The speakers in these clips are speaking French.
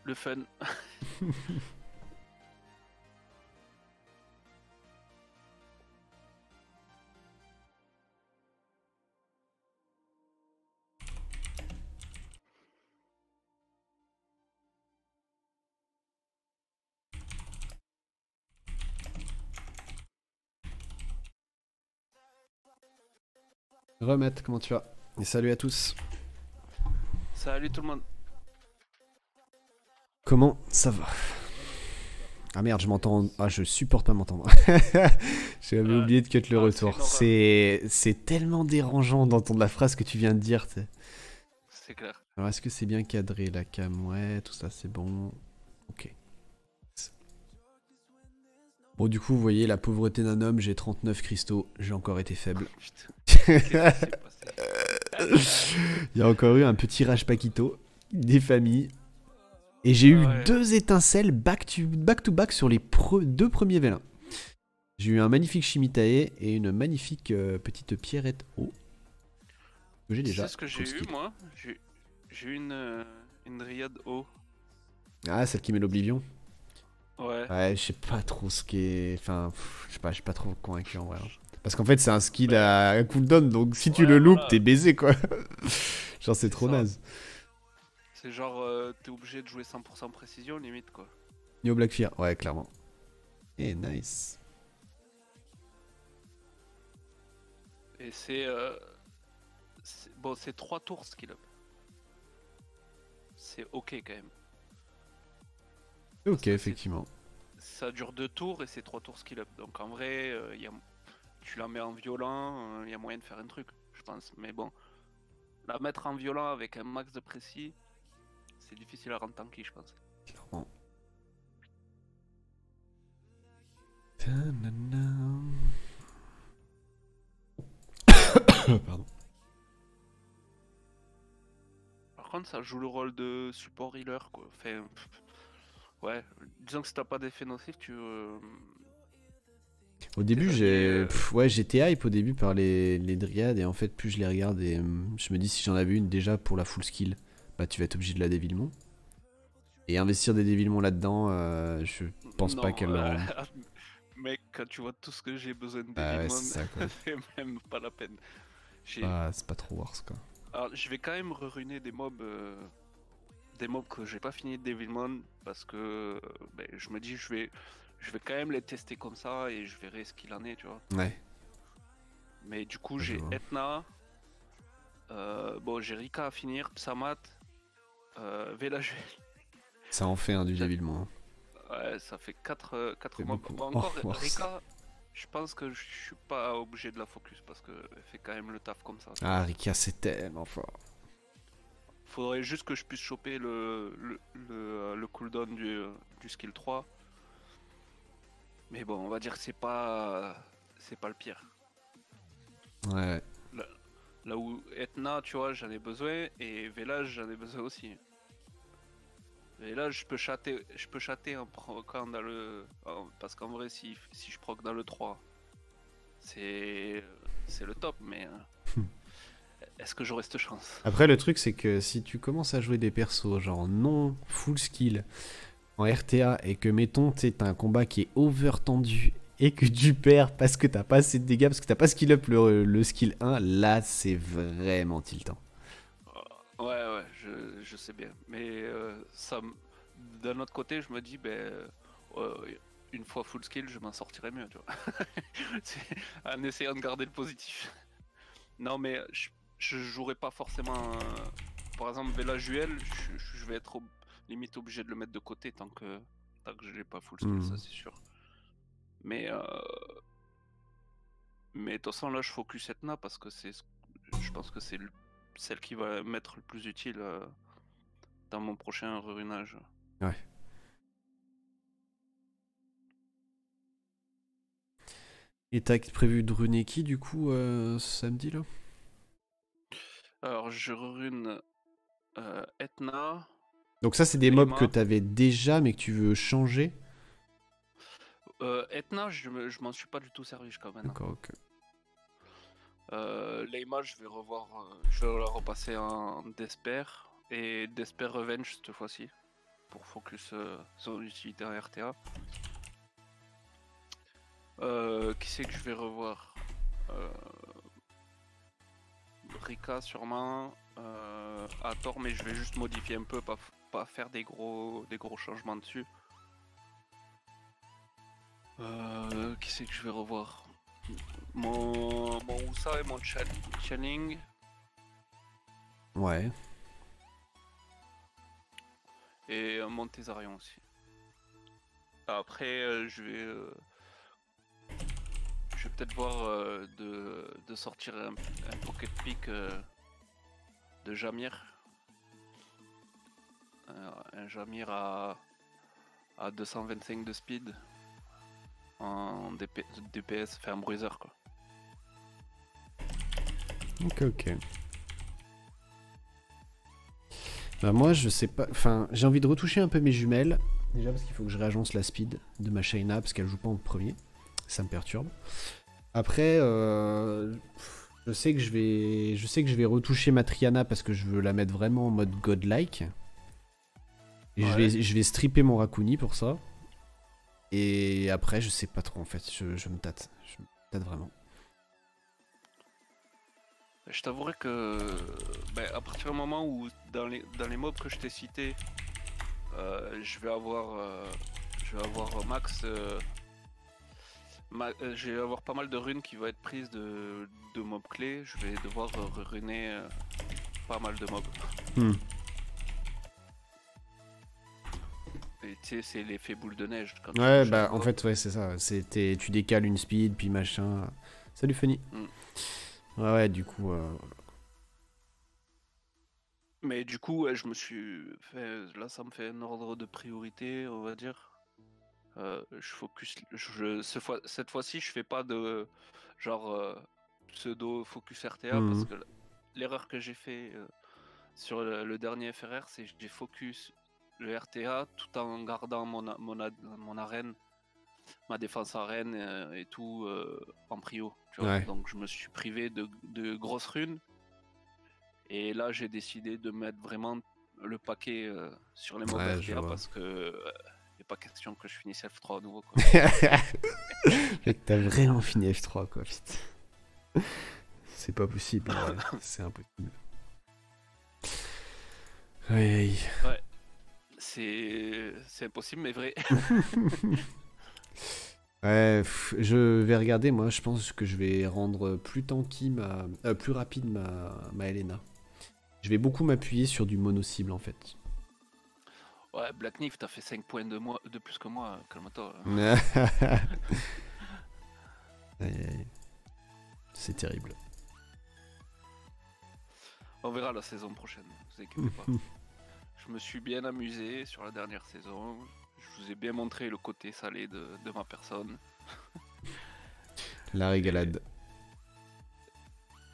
Le fun. Remette, comment tu vas? Et salut à tous. Salut tout le monde. Comment ça va? Ah merde, je m'entends. Ah, je supporte pas m'entendre. J'avais Ouais. oublié de cut le Ah, c'est retour. une horreur. C'est tellement dérangeant d'entendre la phrase que tu viens de dire. T'sais. C'est clair. Alors, est-ce que c'est bien cadré la cam? Ouais, tout ça c'est bon. Ok. Bon, du coup, vous voyez, la pauvreté d'un homme, j'ai 39 cristaux, j'ai encore été faible. Putain. Il Qu'est-ce qui s'est passé? y a encore eu un petit rage paquito, des familles. Et j'ai eu Ouais. deux étincelles back to back sur les deux premiers vélins. J'ai eu un magnifique Shimitae et une magnifique petite pierrette eau que j'ai Tu sais déjà ce que j'ai full eu skill. moi? J'ai eu une dryade haut. Ah, celle qui met l'oblivion. Ouais. Ouais, je sais pas trop ce qui est. Enfin, je sais pas, je suis pas trop convaincu en vrai. Hein. Parce qu'en fait, c'est un skill Ben, à cooldown, donc si tu le ouais, loupes, voilà. t'es baisé quoi. Genre, c'est C'est trop ça. naze. C'est genre, t'es obligé de jouer 100% précision limite quoi. Neo Black Fear, ouais, clairement. Eh, nice. Et bon, c'est 3 tours skill up. C'est ok quand même. Parce Ok, que effectivement. ça dure 2 tours et c'est 3 tours skill up. Donc en vrai, tu la mets en violent, il y a moyen de faire un truc, je pense. Mais bon, la mettre en violent avec un max de précis, c'est difficile à rendre tanky, je pense. Clairement. Ta-na-na. Pardon. Par contre, ça joue le rôle de support healer, quoi. Enfin, ouais, disons que si t'as pas d'effet nocif, Au tes début, alliés. ouais, j'étais hype au début par les dryades et en fait, plus je les regarde et je me dis si j'en avais une déjà pour la full skill, bah tu vas être obligé de la dévilement. Et investir des dévilements là-dedans, je pense pas Non, qu'elle le rende. mec, quand tu vois tout ce que j'ai besoin de Bah ouais, Devilmon, c'est ça quoi. c'est même pas la peine. J'ai... C'est pas trop worse quoi. Alors, je vais quand même reruner des mobs que j'ai pas fini de Devilmon parce que ben, je me dis je vais quand même les tester comme ça et je verrai ce qu'il en est, tu vois. Ouais, Mais du coup, je j'ai vois. Etna, bon, j'ai Rika à finir, Psamat, Velajuel. Ça en fait un du dévilement. Hein. Ouais, ça fait 4 C'est mobs. beaucoup. Bon, Oh, encore worse. Rika, je pense que je suis pas obligé de la focus parce qu'elle fait quand même le taf comme ça, tu vois. Ah, Rika, c'est tellement fort. Faudrait juste que je puisse choper le cooldown du skill 3. Mais bon, on va dire que c'est pas le pire. Ouais. Là, là où Etna, tu vois, j'en ai besoin et Village, j'en ai besoin aussi. Et là, je peux chatter en proquant dans parce qu'en vrai, si je proc dans le 3, c'est c'est le top, mais est-ce que j'aurai cette chance? Après, le truc, c'est que si tu commences à jouer des persos, genre non full skill, en RTA, et que, mettons, tu t'as un combat qui est over tendu, et que tu perds parce que t'as pas assez de dégâts, parce que t'as pas skill up le skill 1, là, c'est vraiment tiltant. Ouais, ouais, je sais bien. Mais d'un autre côté, je me dis, ben, une fois full skill, je m'en sortirai mieux, tu vois. En essayant de garder le positif. Non, mais je jouerai pas forcément. Par exemple, Vela Juel, je vais être limite obligé de le mettre de côté tant que je l'ai pas full skill, ça Hmm. c'est sûr. Mais mais de toute façon, là, je focus Etna parce que je pense que c'est celle qui va m'être le plus utile dans mon prochain runage. Ouais. Et t'as prévu de runer qui, du coup, samedi, là? Alors, je rune Etna, Donc ça, c'est des mobs que Leima. t'avais déjà, mais que tu veux changer. Etna, je m'en suis pas du tout servi jusqu'à maintenant. D'accord, ok. Leima, je vais je vais la repasser en Despair et Despair Revenge cette fois-ci. pour focus son utilité en RTA. Qui c'est que je vais revoir? Rika sûrement, à tort, mais je vais juste modifier un peu, pas faire des gros changements dessus. Qui c'est que je vais revoir? Mon Ousa et mon Channing. Ouais. Et mon Thésarion aussi. Après, je vais peut-être voir de sortir un Pocket Pick de Jamir. Un Jamir à 225 de speed en DPS, fait un bruiser quoi. Ok. Bah moi je sais pas, enfin j'ai envie de retoucher un peu mes jumelles. Déjà parce qu'il faut que je réagence la speed de ma Shaina parce qu'elle joue pas en premier. Ça me perturbe. Après, je sais que je vais retoucher ma Triana parce que je veux la mettre vraiment en mode godlike. Et Ouais. je vais stripper mon Rakuni pour ça. Et après, je sais pas trop en fait. Je me tâte. Je me tâte vraiment. Je t'avouerai que à partir du moment où dans les mobs que je t'ai cités, je vais avoir max. Je vais avoir pas mal de runes qui vont être prises de mobs clés. Je vais devoir runer pas mal de mobs. Et tu sais, c'est l'effet boule de neige. Quand Ouais, bah en fait, ouais, c'est ça. Tu décales une speed, puis machin. Salut Funny. Ouais, du coup. Mais du coup, ouais, je me suis fait. Là, ça me fait un ordre de priorité, on va dire. Je focus. Cette fois-ci, je fais pas de genre pseudo focus RTA parce que l'erreur que j'ai fait sur le dernier FRR, c'est que j'ai focus le RTA tout en gardant mon arène, ma défense arène et tout en prio. Tu vois. Ouais. Donc je me suis privé de grosses runes. Et là, j'ai décidé de mettre vraiment le paquet sur les mobs Ouais, RTA parce que il n'est pas question que je finisse F3 à nouveau. Quoi. Fait que t'as vraiment fini F3 quoi, putain. C'est pas possible, ouais. C'est impossible. Ouais. Ouais, c'est impossible mais vrai. Ouais, je vais regarder, moi je pense que je vais rendre plus tanky plus rapide ma Elena. Je vais beaucoup m'appuyer sur du mono-cible en fait. Ouais, Black Nif, t'as fait 5 points de plus que moi, calme-toi. C'est terrible. On verra la saison prochaine, vous inquiétez pas. Je me suis bien amusé sur la dernière saison. Je vous ai bien montré le côté salé de ma personne. La régalade.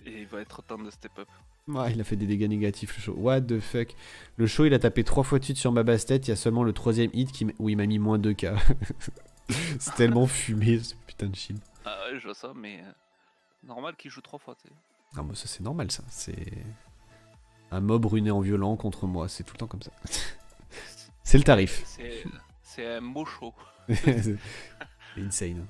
Et il va être temps de step up. Ouais, il a fait des dégâts négatifs le show. What the fuck. Le show il a tapé 3 fois de suite sur ma basse-tête. Il y a seulement le 3ème hit où il m'a mis moins 2k. C'est tellement fumé ce putain de shield. Ah ouais, je vois ça, mais normal qu'il joue 3 fois, tu sais. Non, mais ça c'est normal ça. C'est un mob ruiné en violent contre moi. C'est tout le temps comme ça. C'est le tarif. C'est un beau show. C'est insane.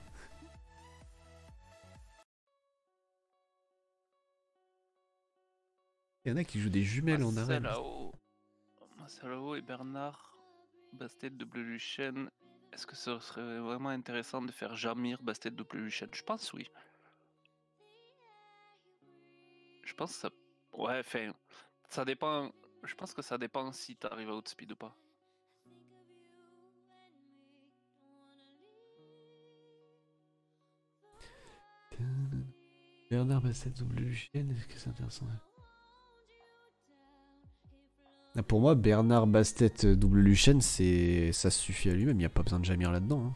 Il y en a qui jouent des jumelles en arène. Marcelo et Bernard, Bastet, double Lucien. Est-ce que ce serait vraiment intéressant de faire Jamir, Bastet, double Lucien? Je pense oui. Je pense que ça. Ouais, enfin. Ça dépend. Je pense que ça dépend si t'arrives à outspeed ou pas. Bernard Bastet, double Lucien, est-ce que c'est intéressant? Pour moi, Bernard Bastet double Lucien, ça suffit à lui-même, il n'y a pas besoin de Jamir là-dedans.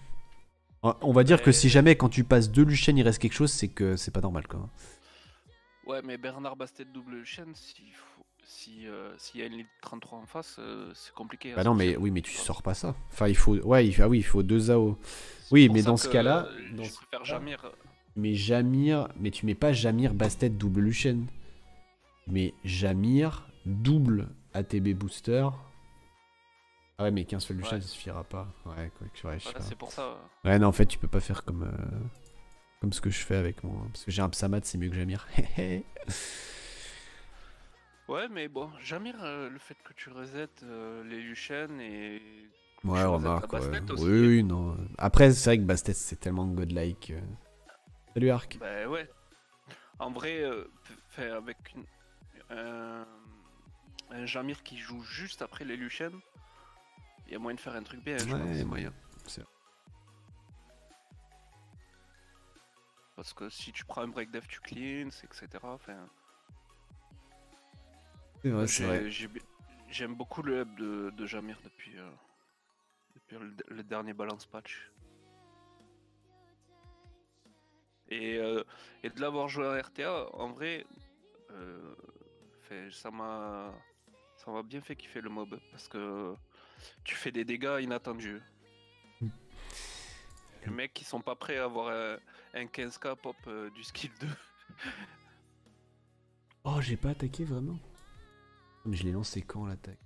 Hein. On va dire que si jamais quand tu passes 2 Lucien il reste quelque chose, c'est que c'est pas normal quoi. Ouais, mais Bernard Bastet double Lucien, s'il y a une ligne 33 en face, c'est compliqué. Bah non, mais oui, mais tu sors pas ça. Enfin, il faut, ouais, il faut 2 AO. Oui, mais dans ce cas-là, je préfère Jamir. Mais Jamir, mais tu mets pas Jamir Bastet double Lucien. Mais Jamir double ATB booster Ah ouais, mais 15 fois Lucian, Ouais, ça suffira pas. Ouais, quoi que ouais, je sais voilà, pas. c'est pour ça. Ouais, non, en fait, tu peux pas faire comme ce que je fais avec mon. Parce que j'ai un Psamat, c'est mieux que Jamir. Ouais, mais bon, Jamir, le fait que tu reset les Lucian et que Ouais, tu reset la remarque, ouais. Bastet Oui, aussi. oui, non. Après, c'est vrai que Bastet, c'est tellement godlike. Salut, Arc. Bah ouais. En vrai, avec un, un Jamir qui joue juste après les Lucian, il y a moyen de faire un truc bien, je Ouais, pense. moyen. C'est Parce que si tu prends un break dev, tu cleans, etc. Enfin, vrai, c'est vrai. j'aime beaucoup le hub de Jamir depuis le dernier balance patch. Et, euh, et de l'avoir joué en RTA, en vrai, euh, ça m'a bien fait kiffer le mob. Parce que tu fais des dégâts inattendus. Les mecs qui sont pas prêts à avoir un 15k pop du skill 2. Oh, j'ai pas attaqué vraiment. Mais je l'ai lancé quand l'attaque?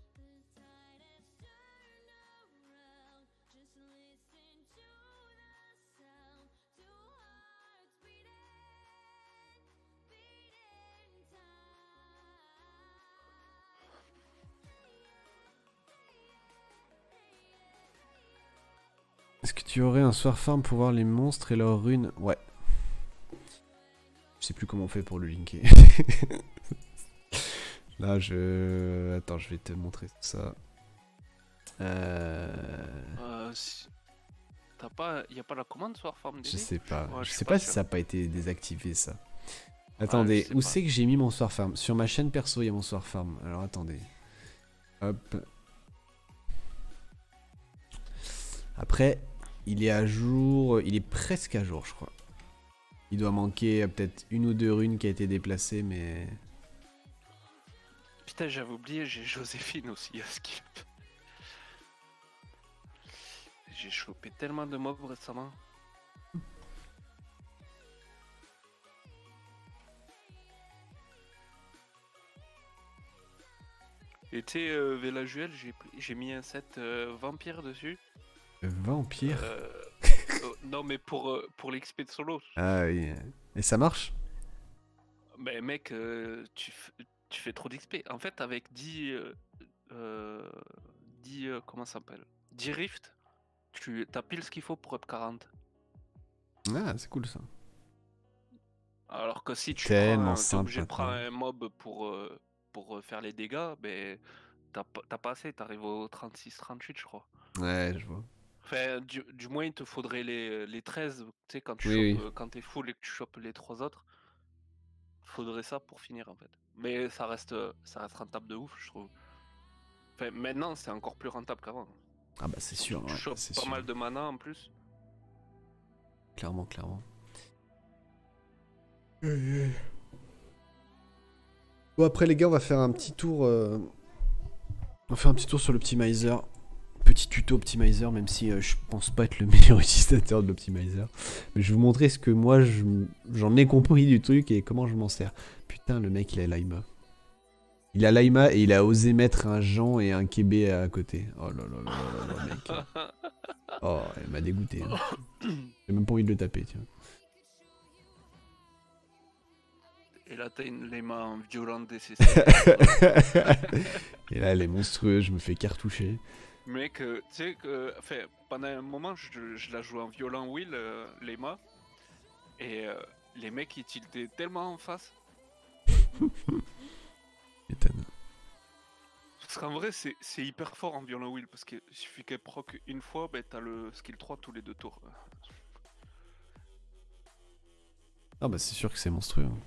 Est-ce que tu aurais un soir farm pour voir les monstres et leurs runes? Ouais. Je sais plus comment on fait pour le linker. Là, Attends, je vais te montrer tout ça. Y a pas la commande soir farm Je DD? sais pas. Ouais, Je je suis sais pas pas si sûr. ça a pas été désactivé, ça. Ouais, je Attendez, sais où pas. c'est que j'ai mis mon soir farm? Sur ma chaîne perso, il y a mon soir farm. Alors attendez. Hop. Après, il est à jour. Il est presque à jour, je crois. Il doit manquer peut-être une ou deux runes qui a été déplacée, mais. Putain, j'avais oublié, j'ai Joséphine aussi à skip. J'ai chopé tellement de mobs récemment. Et tu sais, Velajuel, j'ai mis un set vampire dessus. Vampire. Non, mais pour l'XP de solo. Ah oui. Et ça marche? Mais mec, tu fais trop d'XP. En fait, avec 10 comment ça s'appelle? 10 rifts, tu as pile ce qu'il faut pour up 40. Ah, c'est cool ça. Alors que si tu Tellement t'es simple obligé de prendre maintenant. un mob pour faire les dégâts, ben t'as pas assez, t'arrives au 36-38 je crois. Ouais, je vois. Enfin, du moins il te faudrait les 13, tu sais, quand tu Oui, chopes, oui. quand t'es full et que tu chopes les 3 autres, faudrait ça pour finir en fait. Mais ça reste rentable de ouf, je trouve. Enfin, maintenant c'est encore plus rentable qu'avant. Ah bah c'est Surtout sûr, que tu ouais, chopes c'est pas sûr. mal de mana en plus. Clairement, clairement. Bon après les gars, on va faire un petit tour. On va faire un petit tour sur l'optimizer. Petit tuto optimizer, même si je pense pas être le meilleur utilisateur de l'optimizer. Mais je vais vous montrer ce que moi j'en ai compris du truc et comment je m'en sers. Putain, le mec il a l'AIMA. Il a l'AIMA et il a osé mettre un Jean et un Kébé à côté. Oh là là là là là, mec. Oh, elle m'a dégoûté. Hein. J'ai même pas envie de le taper, tiens. Et là t'as les mains violentes DCC. Et là, elle est monstrueuse, je me fais cartoucher. Mec, tu sais que, enfin, pendant un moment, je la jouais en violent Will, Lema, et les mecs ils tiltaient tellement en face. Étonne. Parce qu'en vrai, c'est hyper fort en violent Will, parce qu'il suffit qu'elle proc une fois, ben t'as le skill 3 tous les 2 tours. Ah bah c'est sûr que c'est monstrueux. Hein.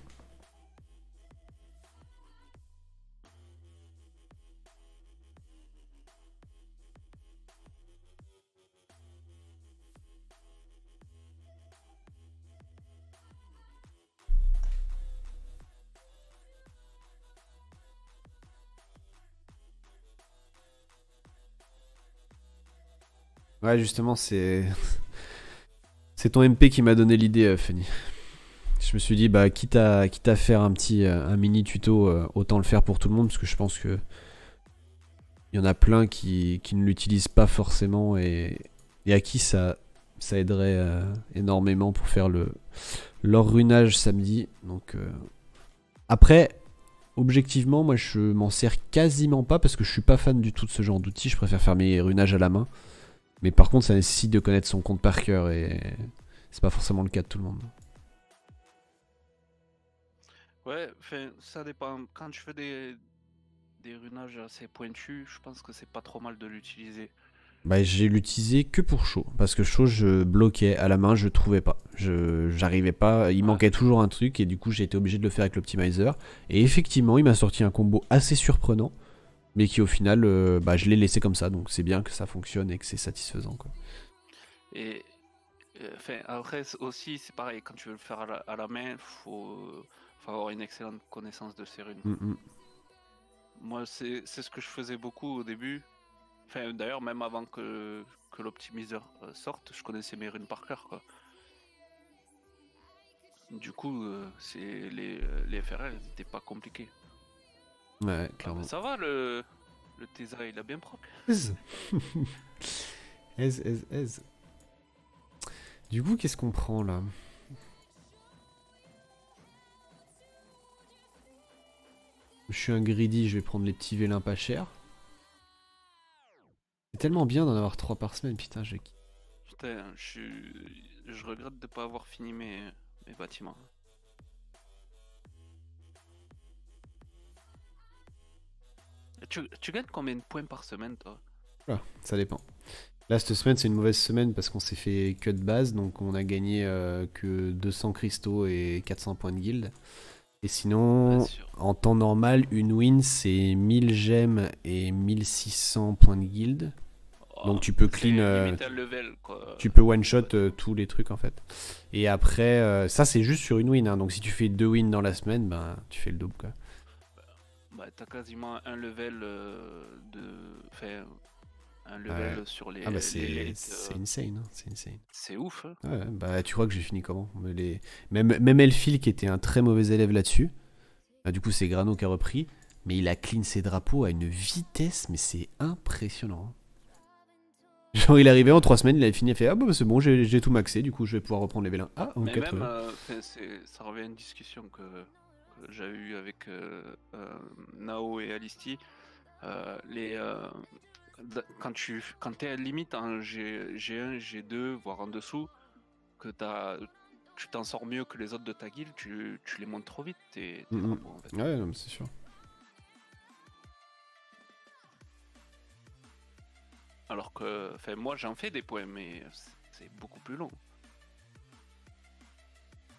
Ouais, justement, c'est. C'est ton MP qui m'a donné l'idée, Fanny. Je me suis dit, bah, quitte à faire un mini tuto, autant le faire pour tout le monde, parce que je pense que Il y en a plein qui ne l'utilisent pas forcément et à qui ça aiderait énormément pour faire leur runage samedi. Donc après, objectivement, moi je m'en sers quasiment pas parce que je suis pas fan du tout de ce genre d'outil. Je préfère faire mes runages à la main. Mais par contre, ça nécessite de connaître son compte par cœur et c'est pas forcément le cas de tout le monde. Ouais, enfin, ça dépend. Quand tu fais des runages assez pointus, je pense que c'est pas trop mal de l'utiliser. Bah, j'ai l'utilisé que pour chaud. Parce que chaud, je bloquais à la main, je trouvais pas. J'arrivais pas, il Ouais. manquait toujours un truc et du coup, j'ai été obligé de le faire avec l'optimizer. Et effectivement, il m'a sorti un combo assez surprenant. Mais qui au final, bah, je l'ai laissé comme ça. Donc c'est bien que ça fonctionne et que c'est satisfaisant, quoi. Et enfin, après aussi, c'est pareil, quand tu veux le faire à la main, faut avoir une excellente connaissance de ces runes. Mm, mm. Moi, c'est ce que je faisais beaucoup au début. Enfin, d'ailleurs, même avant que l'optimiseur sorte, je connaissais mes runes par cœur, quoi. Du coup, les FRL, elles étaient pas compliquées. Ouais, Ah bah clairement. ça va, le Tesa, il a bien proc. Ez. Ez, ez, ez. Du coup, qu'est-ce qu'on prend là? Je suis un greedy, je vais prendre les petits vélins pas chers. C'est tellement bien d'en avoir 3 par semaine, putain, j'ai... Putain, je regrette de pas avoir fini mes bâtiments. Tu gagnes combien de points par semaine, toi? Voilà, ça dépend. Là, cette semaine, c'est une mauvaise semaine parce qu'on s'est fait cut de base, donc on a gagné que 200 cristaux et 400 points de guild. Et Ouais, sinon, sûr. en temps normal, une win, c'est 1000 gemmes et 1600 points de guild. Oh, Donc tu peux c'est clean, limite un level, quoi. tu peux one shot tous les trucs en fait. Et après, ça c'est juste sur une win, hein. Donc si tu fais 2 wins dans la semaine, ben tu fais le double, quoi. Bah, t'as quasiment un level de. Enfin, un Ouais. level sur Ah bah les c'est late. insane, hein, c'est insane. C'est ouf, hein. Ouais, bah tu crois que j'ai fini comment? Même Elphil qui était un très mauvais élève là-dessus, bah, du coup c'est Grano qui a repris, mais il a clean ses drapeaux à une vitesse, mais c'est impressionnant, hein. Genre il est arrivé en 3 semaines, il avait fini, il a fait ah bah c'est bon, j'ai tout maxé, du coup je vais pouvoir reprendre les vélins. Ah, en Mais 4 même, ça revient à une discussion que j'avais eue avec Nao et Alisti. Les, quand t'es à la limite en G1, G2, voire en dessous, que tu t'en sors mieux que les autres de ta guilde, tu les montes trop vite, tes drapeaux en fait. Ouais, non, mais c'est sûr. Alors que, enfin, moi j'en fais des points, mais c'est beaucoup plus long.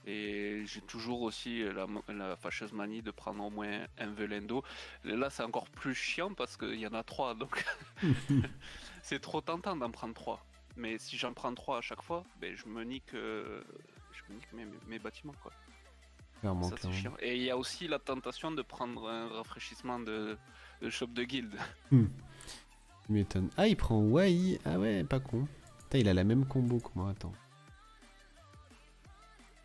Et j'ai toujours aussi la fâcheuse manie de prendre au moins un Velendo. Là, c'est encore plus chiant parce qu'il y en a 3, donc c'est trop tentant d'en prendre 3. Mais si j'en prends 3 à chaque fois, ben, je me nique mes bâtiments, quoi. Clairement, Ça, c'est clairement. chiant. Et il y a aussi la tentation de prendre un rafraîchissement de shop de guild. Hmm. Tu m'étonnes. Ah, il prend Wai. Ah ouais, pas con. Putain, il a la même combo que moi, attends.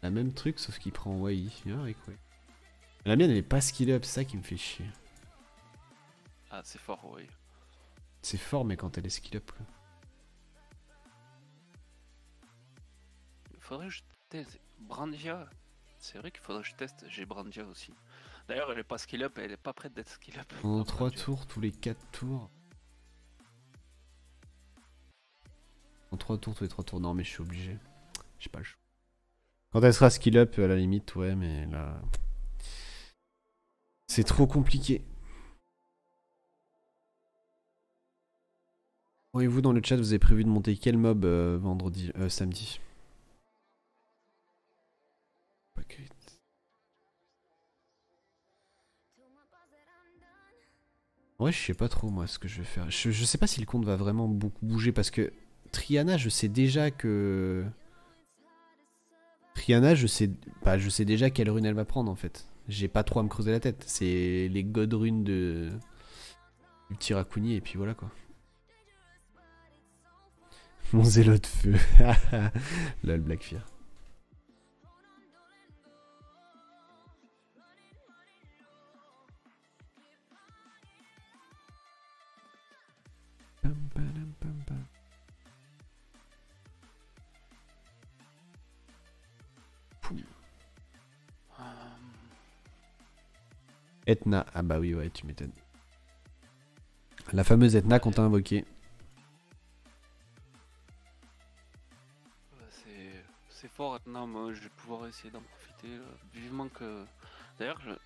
La même truc, sauf qu'il prend Wai. Viens avec Wai. La mienne, elle est pas skill up, c'est ça qui me fait chier. Ah, c'est fort, oui. C'est fort, mais quand elle est skill up, quoi. Il faudrait que je teste. Brandia. C'est vrai qu'il faudrait que je teste. J'ai Brandia aussi. D'ailleurs, elle est pas skill up, elle est pas prête d'être skill up. Pendant la 3 Brandia. tours, tous les 4 tours. En 3 tours, tous les 3 tours. Non, mais je suis obligé. J'ai pas le choix. Quand elle sera skill up, à la limite, ouais, mais là. C'est trop compliqué. Bon, et vous, dans le chat, vous avez prévu de monter quel mob samedi? Ouais, je sais pas trop moi ce que je vais faire. Je sais pas si le compte va vraiment beaucoup bouger parce que Triana, je sais déjà que. Triana, je sais déjà quelle rune elle va prendre en fait. J'ai pas trop à me creuser la tête. C'est les god runes du petit Raccouni et puis voilà quoi. Mon zélo de feu. Lol, Black Fear. Etna. Ah bah oui, ouais, tu m'étonnes. La fameuse Etna qu'on t'a invoquée. C'est fort maintenant, moi je vais pouvoir essayer d'en profiter. Vivement que. D'ailleurs, il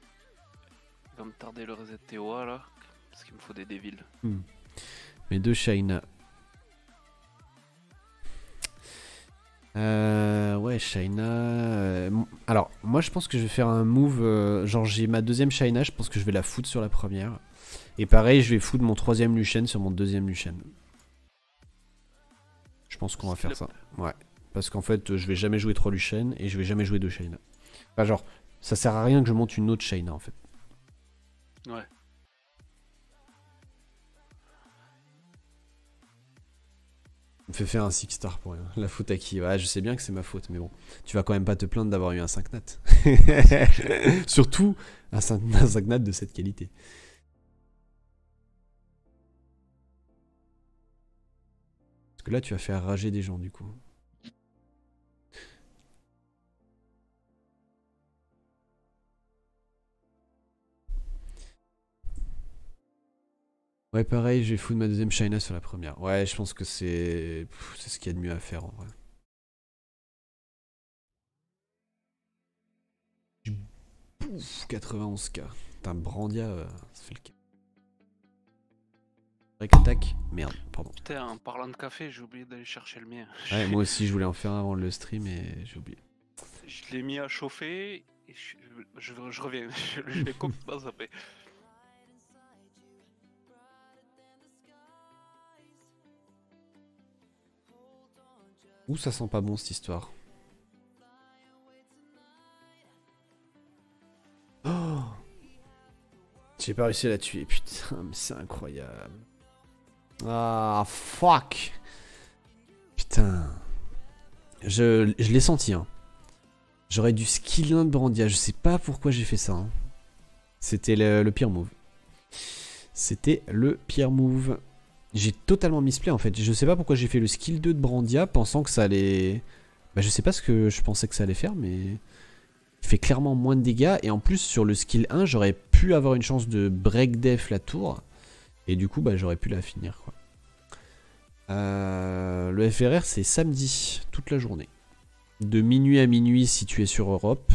va me tarder le reset TOA là, parce qu'il me faut des Devils. Mes deux Shaina. Ouais, Shaina. Alors, moi je pense que je vais faire un move. Genre, j'ai ma deuxième Shaina, je pense que je vais la foutre sur la première. Et pareil, je vais foutre mon troisième Lucian sur mon deuxième Lucian. Je pense qu'on va faire ça. Ouais. Parce qu'en fait, je vais jamais jouer 3 Lucian et je vais jamais jouer 2 Shaina. Enfin, genre, ça sert à rien que je monte une autre Shaina en fait. Ouais. Me fait faire un 6 star pour rien. La faute à qui? Ouais, je sais bien que c'est ma faute, mais bon. Tu vas quand même pas te plaindre d'avoir eu un 5 nat. Surtout un 5 nat de cette qualité. Parce que là, tu vas faire rager des gens du coup. Ouais, pareil, je vais foutre ma deuxième Shaina sur la première. Ouais, je pense que c'est ce qu'il y a de mieux à faire en vrai. Pouf, 91k. Putain, Brandia, ça fait le cas. Break attack. Merde, pardon. Putain, en parlant de café, j'ai oublié d'aller chercher le mien. Ouais, moi aussi, je voulais en faire un avant le stream et j'ai oublié. Je l'ai mis à chauffer et je reviens. Je vais complètement zapper. Ouh, ça sent pas bon cette histoire. Oh, j'ai pas réussi à la tuer, putain, mais c'est incroyable. Ah, fuck. Putain. Je l'ai senti, hein. J'aurais dû skill 1 de Brandia, je sais pas pourquoi j'ai fait ça. Hein. C'était le pire move. C'était le pire move. J'ai totalement misplay en fait. Je sais pas pourquoi j'ai fait le skill 2 de Brandia pensant que ça allait... Bah je sais pas ce que je pensais que ça allait faire, mais... Il fait clairement moins de dégâts. Et en plus sur le skill 1, j'aurais pu avoir une chance de break def la tour. Et du coup, bah j'aurais pu la finir quoi. Le FRR c'est samedi, toute la journée. De minuit à minuit si tu es sur Europe.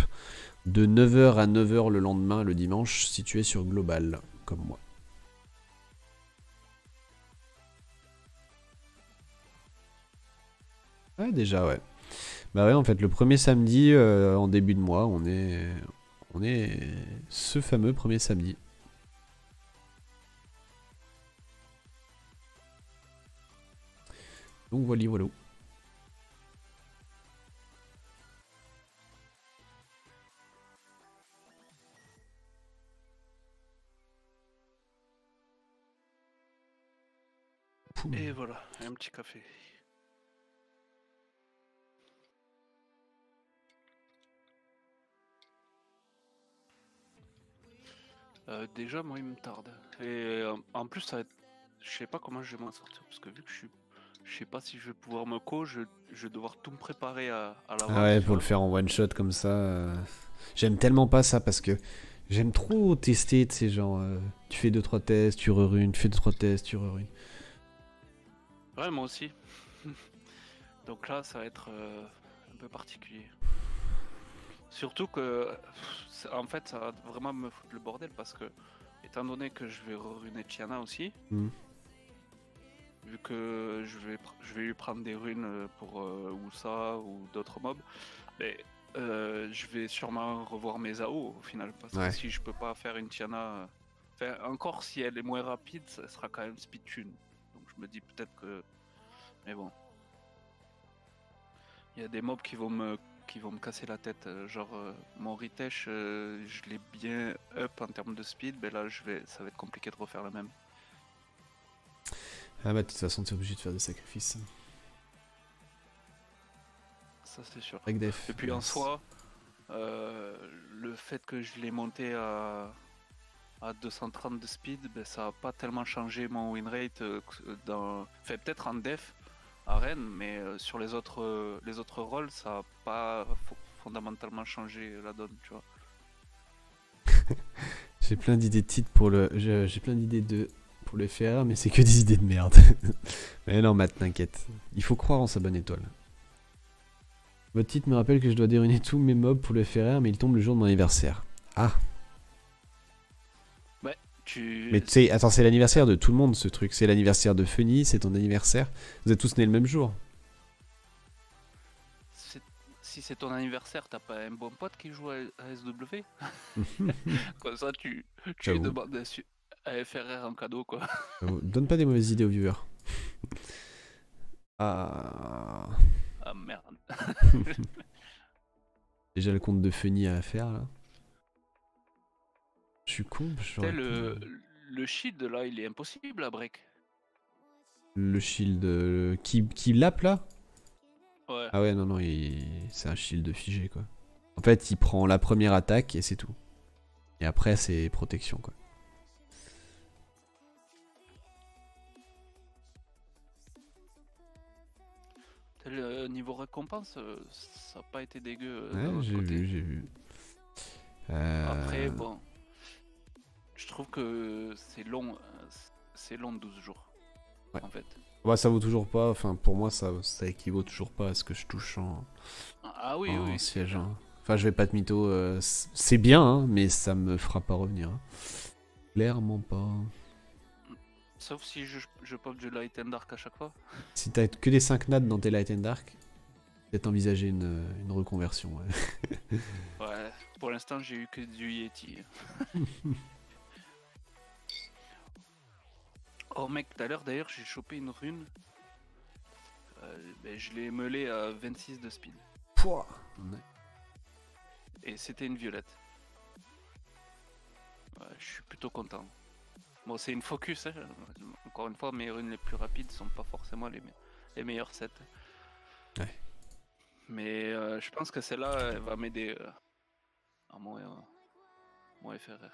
De 9h à 9h le lendemain, le dimanche, si tu es sur Global, comme moi. Ouais, déjà, ouais. Bah ouais, en fait, le premier samedi en début de mois, on est ce fameux premier samedi. Donc voilà, voilà. Et voilà, un petit café. Déjà, moi, il me tarde. Et en plus, ça va être... je sais pas comment je vais m'en sortir parce que vu que je sais pas si je vais pouvoir me je vais devoir tout me préparer à l'avance. Ah ouais, pour le faire en one shot comme ça. J'aime tellement pas ça parce que j'aime trop tester, tu sais, genre, tu fais 2-3 tests, tu rerunes, tu fais 2-3 tests, tu rerunes. Ouais, moi aussi. Donc là, ça va être un peu particulier. Surtout que, en fait, ça va vraiment me foutre le bordel parce que, étant donné que je vais reruner Tiana aussi, vu que je vais lui prendre des runes pour Wusa ou d'autres mobs, mais je vais sûrement revoir mes AO au final. Parce que si je peux pas faire une Tiana, encore si elle est moins rapide, ça sera quand même speed tune. Donc je me dis peut-être que. Mais bon. Il y a des mobs qui vont me casser la tête. Genre mon Ritesh, je l'ai bien up en termes de speed, mais là ça va être compliqué de refaire le même. Ah bah de toute façon tu es obligé de faire des sacrifices. Ça c'est sûr. Avec def. Et puis en soi, le fait que je l'ai monté à 230 de speed, ben, ça n'a pas tellement changé mon win rate fait peut-être en def à Rennes, mais sur les autres rôles, ça n'a pas fondamentalement changé la donne, tu vois. J'ai plein d'idées de titres pour le. J'ai plein d'idées pour le FR, mais c'est que des idées de merde. Mais non, Matt, t'inquiète. Il faut croire en sa bonne étoile. Votre titre me rappelle que je dois déruiner tous mes mobs pour le FRR, mais il tombe le jour de mon anniversaire. Ah. Ouais, Mais tu sais, attends, c'est l'anniversaire de tout le monde ce truc. C'est l'anniversaire de Funny, c'est ton anniversaire. Vous êtes tous nés le même jour. Si c'est ton anniversaire, t'as pas un bon pote qui joue à SW? Comme ça, tu lui J'avoue. demandes un FRR en cadeau, quoi. Donne pas des mauvaises idées aux viewers. Ah. Ah merde. Déjà le compte de Funny à faire là. Je suis con. Le shield là, il est impossible à break. Le shield qui lappe là. Ouais. Ah ouais, non, non, c'est un shield figé quoi. En fait, il prend la première attaque et c'est tout. Et après, c'est protection quoi. Niveau récompense, ça n'a pas été dégueu. Ouais, j'ai vu. Après, bon, je trouve que c'est long 12 jours. Ouais. En fait. Bah, ça vaut toujours pas, enfin pour moi ça équivaut toujours pas à ce que je touche Ah oui, en oui. siège. Hein. Enfin, je vais pas te mytho, c'est bien, hein, mais ça me fera pas revenir. Hein. Clairement pas. Sauf si je pop du Light and Dark à chaque fois. Si t'as que des 5 nats dans tes Light and Dark, peut-être envisager une reconversion. Ouais. Ouais, pour l'instant j'ai eu que du Yeti. Oh mec, tout à l'heure d'ailleurs j'ai chopé une rune. Je l'ai meulé à 26 de speed. Pouah. Et c'était une violette. Ouais, je suis plutôt content. Bon, c'est une focus, hein. Encore une fois, mes runes les plus rapides sont pas forcément les meilleurs sets. Ouais. Mais je pense que celle-là, elle va m'aider à mon FRR.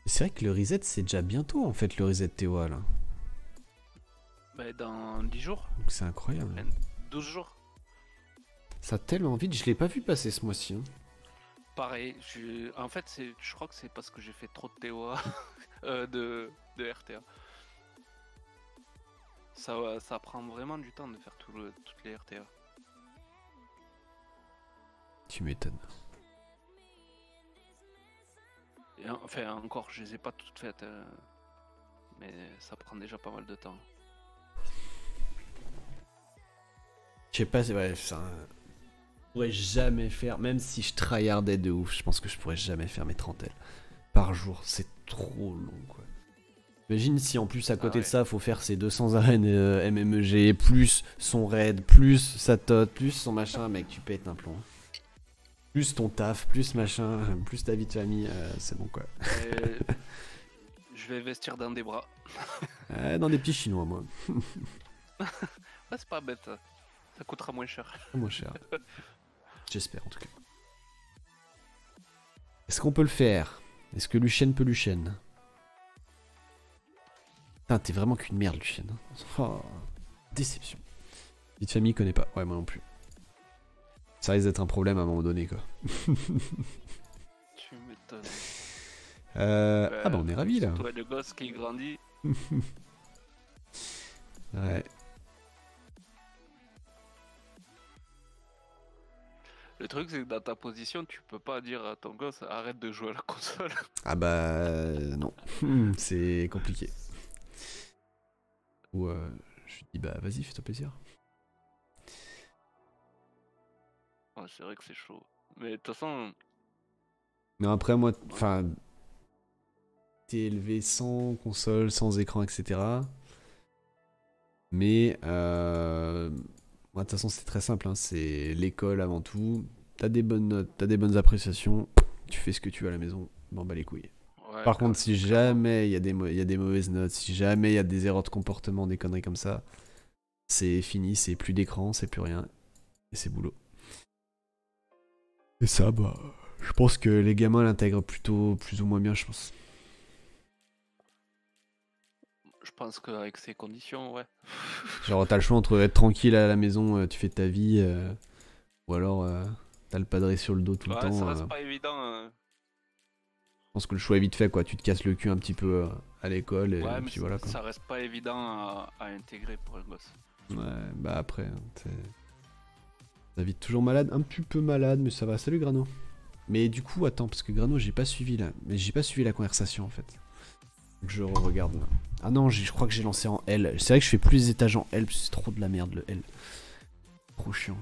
C'est vrai que le reset c'est déjà bientôt en fait, le reset TOA là. Bah, dans 10 jours. Donc c'est incroyable. 12 jours. Ça a tellement vite, je l'ai pas vu passer ce mois-ci. Hein. Pareil, en fait, je crois que c'est parce que j'ai fait trop de TOA de RTA. Ça prend vraiment du temps de faire toutes les RTA. Tu m'étonnes. Et enfin, encore, je les ai pas toutes faites. Mais ça prend déjà pas mal de temps. Je sais pas, ouais, ça. Je pourrais jamais faire, même si je tryhardais de ouf, je pense que je pourrais jamais faire mes 30 L par jour. C'est trop long quoi. Imagine si en plus à côté de ça, faut faire ses 200 arènes MMEG, plus son raid, plus sa tot, plus son machin, mec, tu pètes un plomb. Plus ton taf, plus machin, plus ta vie de famille, c'est bon quoi. Je vais investir dans des bras. Dans des petits chinois, moi. Ouais, c'est pas bête. Ça coûtera moins cher. Moins cher. J'espère en tout cas. Est-ce qu'on peut le faire? Est-ce que Lucien peut Lucien? Putain, t'es vraiment qu'une merde, Lucien. Oh, déception. Vie de famille connaît pas. Ouais, moi non plus. Ça risque d'être un problème à un moment donné, quoi. Tu m'étonnes. Ah bah on est ravis là. Toi le gosse qui grandit. Ouais. Le truc c'est que dans ta position tu peux pas dire à ton gosse arrête de jouer à la console. Ah bah non. C'est compliqué. Ou je lui dis bah vas-y fais-toi plaisir. Ouais, c'est vrai que c'est chaud. Mais de toute façon... Non après moi, enfin... T'es élevé sans console, sans écran, etc. Mais... Moi de toute façon c'est très simple, hein. C'est l'école avant tout. T'as des bonnes notes, t'as des bonnes appréciations. Tu fais ce que tu veux à la maison, m'en bats les couilles. Ouais, par contre si jamais il y a des mauvaises notes, si jamais il y a des erreurs de comportement, des conneries comme ça, c'est fini, c'est plus d'écran, c'est plus rien. Et c'est boulot. Et ça, bah, je pense que les gamins l'intègrent plutôt plus ou moins bien, je pense. Je pense qu'avec ces conditions, ouais. Genre, t'as le choix entre être tranquille à la maison, tu fais ta vie, ou alors t'as le padré sur le dos tout le Ouais, ça temps. reste pas évident. Je pense que le choix est vite fait, quoi. Tu te casses le cul un petit peu à l'école, et Ouais, mais puis voilà, quoi. ça reste pas évident à intégrer pour un gosse. Ouais, bah après, ça vite toujours malade, un petit peu malade, mais ça va. Salut Grano. Mais du coup, attends, parce que Grano, j'ai pas suivi là. Mais j'ai pas suivi la conversation en fait. Je regarde là. Ah non, je crois que j'ai lancé en L. C'est vrai que je fais plus les étages en L, parce que c'est trop de la merde le L. Trop chiant.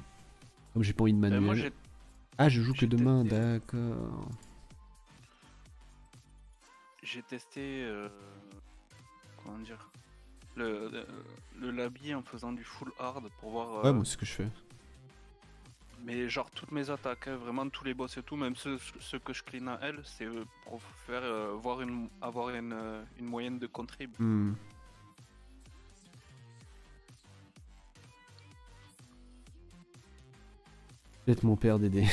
Comme j'ai pas envie de Moi, manuel. Ah, je joue que j'ai demain, testé, d'accord. j'ai testé, comment dire, le, le, le labi en faisant du full hard pour voir. Ouais, moi, c'est ce que je fais. Mais genre toutes mes attaques, hein, vraiment tous les boss et tout, même ceux que je clean à L, c'est pour faire avoir une moyenne de contrib. Hmm. Peut-être mon père d'aider.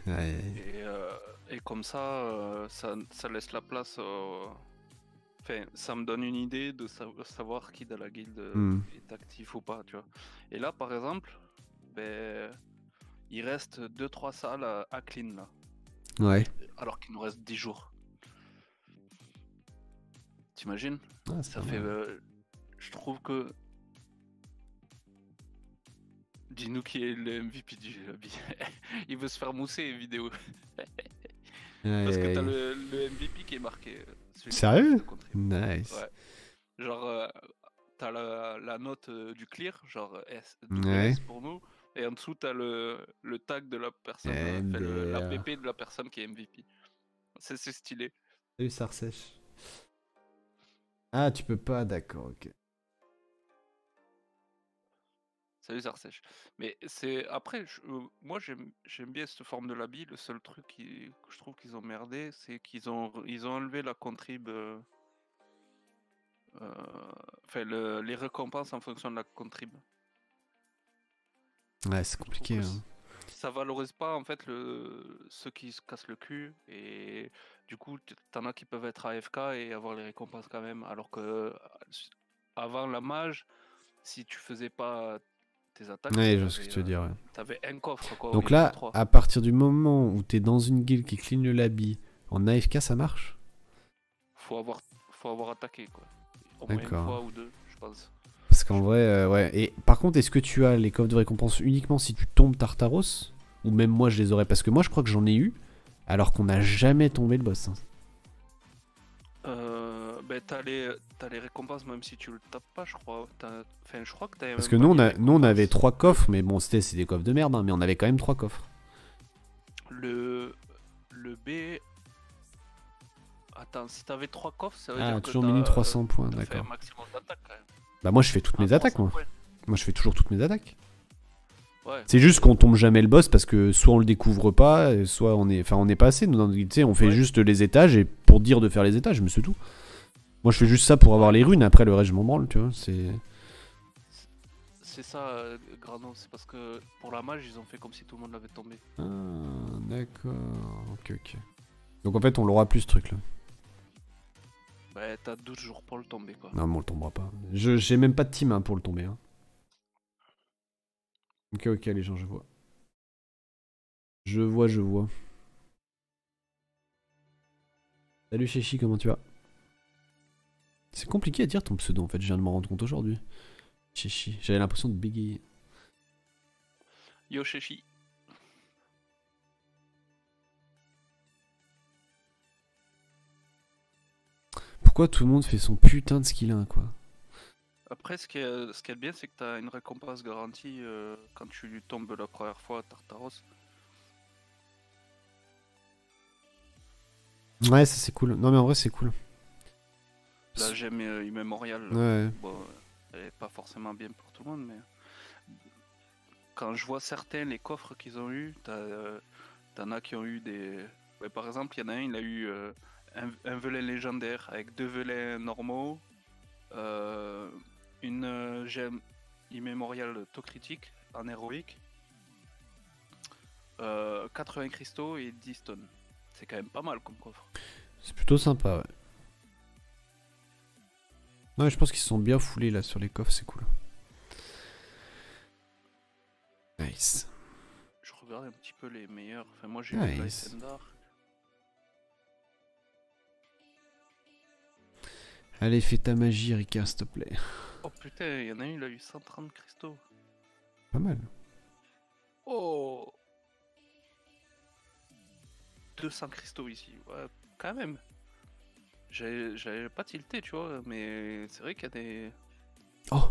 Ouais. Et comme ça, ça laisse la place. Enfin, ça me donne une idée de savoir qui dans la guilde Hmm. est actif ou pas, tu vois. Et là, par exemple, ben, il reste 2-3 salles à clean là, Ouais. alors qu'il nous reste 10 jours. T'imagines? Ah, c'est Ça pas fait. mal. Je trouve que. Dis-nous qui est le MVP du lobby. Il veut se faire mousser vidéo. Aïe, Parce que t'as aïe. le MVP qui est marqué. Celui qui a le plus Sérieux? de contrib. Nice. Ouais. Genre, t'as la note du clear, genre double Ouais. S pour nous. Et en dessous, t'as le tag de la personne, enfin MDR. l'APP de la personne qui est MVP. C'est stylé. Salut, ça ressèche. Ah, tu peux pas, d'accord, ok. Salut Zarsèche. Mais c'est après, moi j'aime bien cette forme de l'habit. Le seul truc que je trouve qu'ils ont merdé, c'est qu'ils ont enlevé la contrib, enfin les récompenses en fonction de la contrib. Ouais, c'est Je trouve compliqué, que hein. ça valorise pas en fait ceux qui se cassent le cul et du coup t'en as qui peuvent être AFK et avoir les récompenses quand même. Alors que avant la mage, si tu faisais pas tes attaques, Ouais, ben, je vois ce que tu veux dire, ouais. t'avais un coffre quoi au Donc lieu de là, 3. à partir du moment où t'es dans une guilde qui clean le lobby, en AFK, ça marche? Faut avoir, faut avoir attaqué quoi. Au moins une D'accord. fois ou deux, je pense. Parce qu'en vrai, ouais. Et par contre, est-ce que tu as les coffres de récompense uniquement si tu tombes Tartaros? Ou même moi, je les aurais? Parce que moi, je crois que j'en ai eu, alors qu'on n'a jamais tombé le boss, hein. Ben t'as les récompenses même si tu le tapes pas, je crois. Enfin, je crois que t'as Parce un que nous, panier de nous, on avait récompenses. 3 coffres, mais bon, c'est des coffres de merde, hein, mais on avait quand même 3 coffres. Le, le B. Attends, si t'avais 3 coffres, ça veut Ah, dire que toujours mini 300 points, t'as fait un d'accord. maximum d'attaques quand même. Bah, moi, je fais toutes Ah, mes attaques, 300 moi. points. Moi, je fais toujours toutes mes attaques. Ouais. C'est juste qu'on tombe jamais le boss parce que soit on le découvre pas, soit on est pas assez. Nous, tu sais, on fait Ouais. juste les étages et pour dire de faire les étages, mais c'est tout. Moi, je fais juste ça pour avoir les runes. Après, le reste, je m'en branle, tu vois. C'est ça, Grano. C'est parce que pour la mage, ils ont fait comme si tout le monde l'avait tombé. Ah, d'accord. Ok, ok. Donc en fait, on l'aura plus ce truc là. Bah, t'as 12 jours pour le tomber quoi. Non, mais on le tombera pas. J'ai même pas de team hein, pour le tomber. Hein. Ok, ok, les gens, je vois. Je vois, je vois. Salut Chéchi, comment tu vas? C'est compliqué à dire ton pseudo en fait, je viens de m'en rendre compte aujourd'hui. Chéchi, j'avais l'impression de bégayer. Yoshishi. Pourquoi tout le monde fait son putain de skill 1 quoi? Après, ce qui est bien, c'est que t'as une récompense garantie quand tu tombes la première fois à Tartaros. Ouais, ça c'est cool. Non mais en vrai c'est cool. La gemme immémoriale, Ouais. bon, elle est pas forcément bien pour tout le monde, mais quand je vois certains, les coffres qu'ils ont eu, t'en as qui ont eu des. Ouais, par exemple, il y en a un, il a eu un velin légendaire avec 2 velins normaux, euh, une gemme immémoriale taux critique en héroïque, 80 cristaux et 10 tonnes. C'est quand même pas mal comme coffre. C'est plutôt sympa, ouais. Ouais, je pense qu'ils se sont bien foulés là sur les coffres, c'est cool. Nice. Je regarde un petit peu les meilleurs. Enfin, moi j'ai eu Nice. l'Aethendar. Allez, fais ta magie, Ricard, s'il te plaît. Oh putain, il y en a un, il a eu 130 cristaux. Pas mal. Oh, 200 cristaux ici. Ouais, quand même. J'avais pas tilté, tu vois, mais c'est vrai qu'il y a des. Oh,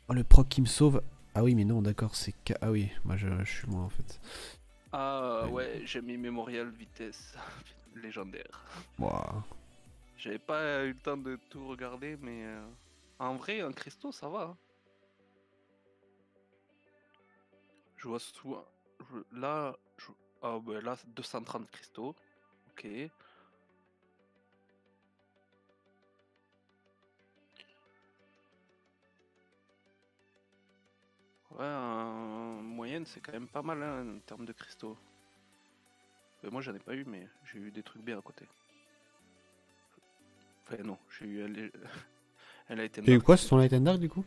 oh, le proc qui me sauve. Ah oui, mais non, d'accord, c'est... Ah oui, moi je suis loin en fait. Ah ouais, j'ai mis mémorial vitesse légendaire. Wow. J'avais pas eu le temps de tout regarder, mais en vrai, un cristaux, ça va, hein. Je vois souvent. Là, ah bah là, 230 cristaux. Ok. Ouais, en moyenne, c'est quand même pas mal hein, en termes de cristaux. Moi, j'en ai pas eu, mais j'ai eu des trucs bien à côté. Enfin, non, j'ai eu elle a été T'as eu dark, quoi c'est sur des ton trucs. Light and Dark du coup?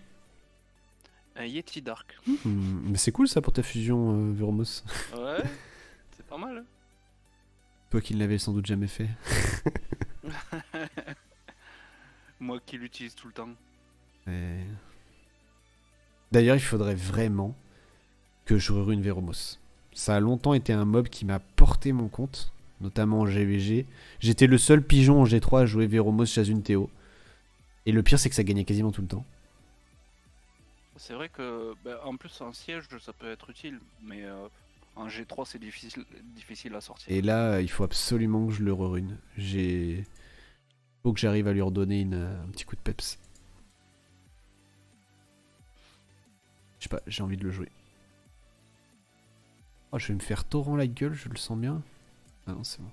Un Yeti Dark. Mais c'est cool ça pour ta fusion, Vurmos. Ouais, c'est pas mal. Toi qui ne l'avais sans doute jamais fait. Hein. Moi qui l'utilise tout le temps. Et... D'ailleurs, il faudrait vraiment que je rerune Véromos. Ça a longtemps été un mob qui m'a porté mon compte, notamment en GVG. J'étais le seul pigeon en G3 à jouer Véromos Chazune Théo. Et le pire, c'est que ça gagnait quasiment tout le temps. C'est vrai que, en plus, en siège, ça peut être utile, mais en G3, c'est difficile à sortir. Et là, il faut absolument que je le rerune. Faut que j'arrive à lui redonner un petit coup de peps. Je sais pas, j'ai envie de le jouer. Oh, je vais me faire torrent la gueule, je le sens bien. Ah non, c'est bon.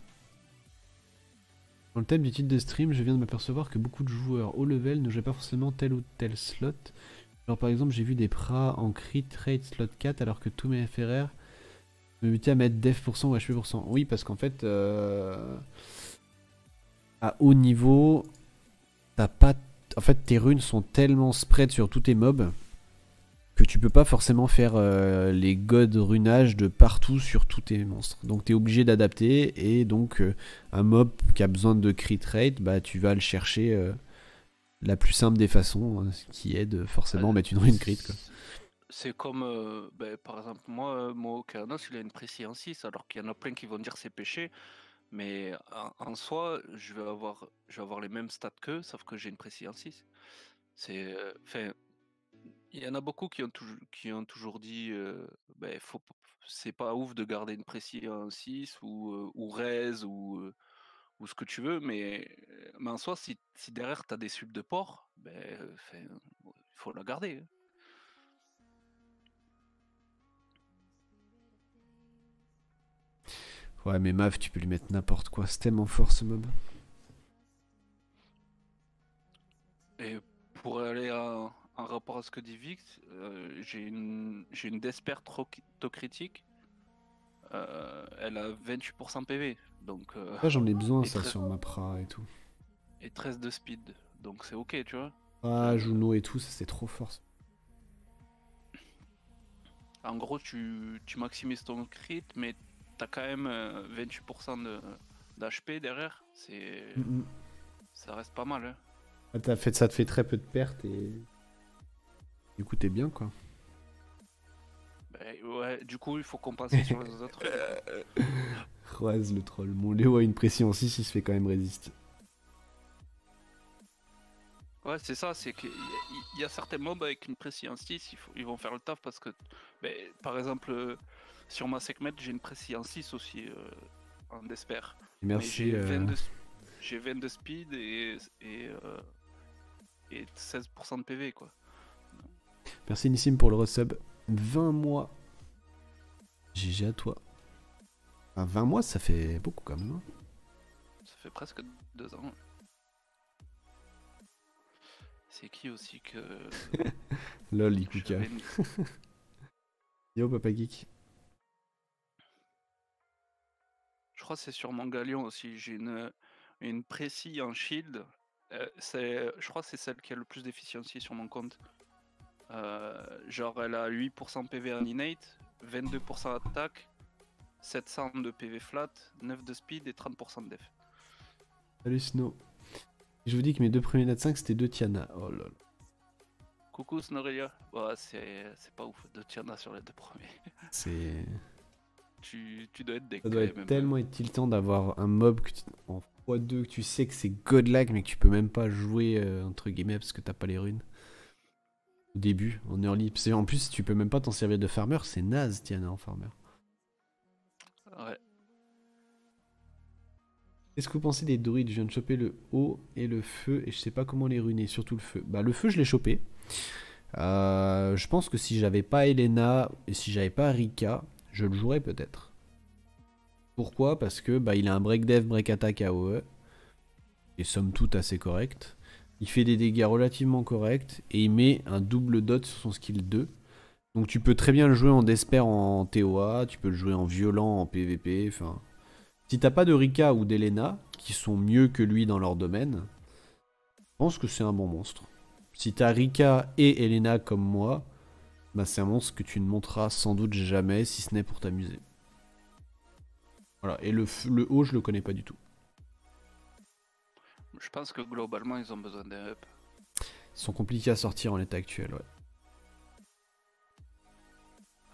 Dans le thème du titre de stream, je viens de m'apercevoir que beaucoup de joueurs haut level ne jouaient pas forcément tel ou tel slot. Genre par exemple, j'ai vu des pras en crit rate slot 4 alors que tous mes FRR me butaient à mettre def% ou HP%. Oui, parce qu'en fait, à haut niveau, t'as pas... En fait, tes runes sont tellement spread sur tous tes mobs que tu peux pas forcément faire les god runages de partout sur tous tes monstres. Donc t'es obligé d'adapter et donc un mob qui a besoin de crit rate, bah tu vas le chercher la plus simple des façons, ce qui aide forcément à mettre une rune crit quoi. C'est comme, par exemple, moi, mon Okanos, il a une précis en 6, alors qu'il y en a plein qui vont dire c'est péché, mais en soi, je vais avoir les mêmes stats qu'eux, sauf que j'ai une précis en 6. C'est, enfin, il y en a beaucoup qui ont toujours dit, c'est pas ouf de garder une précis en 6 ou raise ou ce que tu veux, mais en soi, si derrière tu as des subs de port, il faut la garder, hein. Ouais mais Mav tu peux lui mettre n'importe quoi, c'est tellement fort ce mob. Et pour aller en rapport à ce que dit Vix, j'ai une Desper critique. Elle a 28% PV, donc Ça j'en ai besoin et, ça tre- sur ma pra et tout. et 13 de speed, donc c'est ok, tu vois. Ah Juno et tout, ça c'est trop fort. En gros, tu maximises ton crit, mais t'as quand même 28% d'HP derrière. Ça reste pas mal, hein. Ça te fait très peu de pertes et du coup t'es bien quoi. Ouais, du coup, il faut compenser sur les autres. Croise le troll. Mon Léo a une pression 6, il se fait quand même résister. Ouais, c'est ça, c'est qu'il y a certains mobs avec une précis en 6, ils vont faire le taf parce que, par exemple, sur ma segment, j'ai une précis en 6 aussi en Desper. Mais Merci. j'ai 22 speed et 16% de PV, quoi. Merci Nissim pour le resub. 20 mois. GG à toi. Enfin, 20 mois, ça fait beaucoup quand même. Hein. Ça fait presque 2 ans. C'est qui aussi que. Lol, Ikuka. Yo, Papa Geek. crois que c'est sur mon galion aussi. J'ai une précie en shield. Je crois que c'est celle qui a le plus d'efficiency sur mon compte. Genre, elle a 8% PV en innate, 22% attaque, 700 de PV flat, 9 de speed et 30% de def. Salut Snow. Je vous dis que mes deux premiers Nat 5 c'était 2 Tiana. Oh là là. Coucou Snorelia. Ouais, c'est pas ouf de Tiana sur les deux premiers. C'est. Tu dois être deck Ça quand doit même. être tellement être tiltant d'avoir un mob en x2 que tu sais que c'est godlike mais que tu peux même pas jouer entre guillemets parce que t'as pas les runes. Au début, en early. En plus, tu peux même pas t'en servir de farmer, c'est naze Tiana en farmer. Ouais. Qu'est-ce que vous pensez des druides? Je viens de choper le haut et le feu et je sais pas comment les ruiner, surtout le feu. Bah le feu je l'ai chopé. Je pense que si j'avais pas Elena et si j'avais pas Rika, je le jouerais peut-être. Pourquoi? Parce que bah il a un break dev, break attack AOE. Et somme toute assez correct. Il fait des dégâts relativement corrects et il met un double dot sur son skill 2. Donc tu peux très bien le jouer en Despair en TOA, tu peux le jouer en violent en PVP, enfin... Si t'as pas de Rika ou d'Elena, qui sont mieux que lui dans leur domaine, je pense que c'est un bon monstre. Si t'as Rika et Elena comme moi, bah c'est un monstre que tu ne monteras sans doute jamais, si ce n'est pour t'amuser. Voilà, et le haut, je le connais pas du tout. Je pense que globalement, ils ont besoin d'un up. Ils sont compliqués à sortir en l'état actuel, ouais.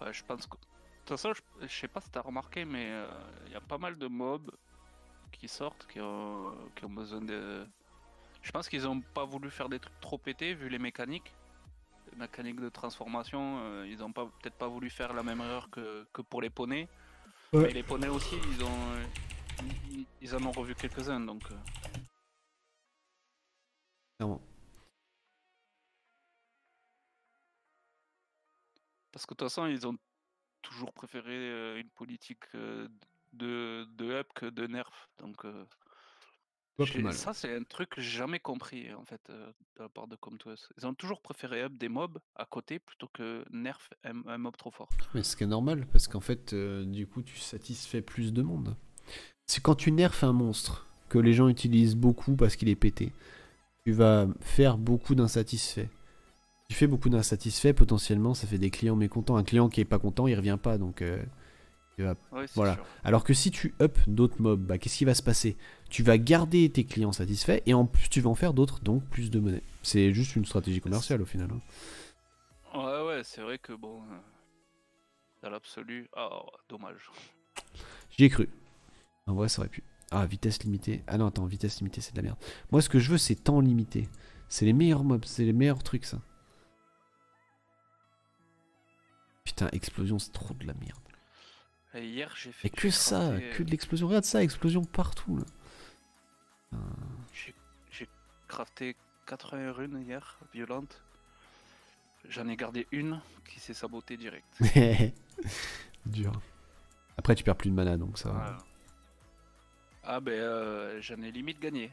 Ouais, je pense que... De toute façon, je sais pas si t'as remarqué, mais il y a pas mal de mobs qui sortent, qui ont besoin de... Je pense qu'ils ont pas voulu faire des trucs trop pétés, vu les mécaniques. Les mécaniques de transformation, ils ont peut-être pas voulu faire la même erreur que pour les poneys. Ouais. Mais les poneys aussi, ils en ont revu quelques-uns, donc... Clairement. Parce que de toute façon, ils ont toujours préféré une politique de up que de nerf. Donc Pas plus mal. ça, c'est un truc que j'ai jamais compris en fait de la part de Comtois. Ils ont toujours préféré up des mobs à côté plutôt que nerf un mob trop fort. Mais ce qui est normal, parce qu'en fait, du coup, tu satisfais plus de monde. C'est quand tu nerfes un monstre que les gens utilisent beaucoup parce qu'il est pété. Tu vas faire beaucoup d'insatisfaits. Tu fais beaucoup d'insatisfaits, potentiellement, ça fait des clients mécontents. Un client qui est pas content, il revient pas, donc il va... Ouais, voilà. sûr. Alors que si tu up d'autres mobs, bah, qu'est-ce qui va se passer? Tu vas garder tes clients satisfaits et en plus tu vas en faire d'autres, donc plus de monnaie. C'est juste une stratégie commerciale au final. Hein. Ouais, c'est vrai que bon, dans l'absolu, dommage. J'y ai cru. En vrai, ça aurait pu. Ah, vitesse limitée. Ah non, attends, vitesse limitée, c'est de la merde. Moi, ce que je veux, c'est temps limité. C'est les meilleurs mobs, c'est les meilleurs trucs, ça. Putain, explosion, c'est trop de la merde. Et hier, j'ai fait. Et que ça, que de l'explosion. Regarde ça, explosion partout, là. J'ai crafté 80 runes hier, violentes. J'en ai gardé une qui s'est sabotée direct. Dur. Après, tu perds plus de mana, donc ça va. Voilà. Ah ben j'en ai limite gagné.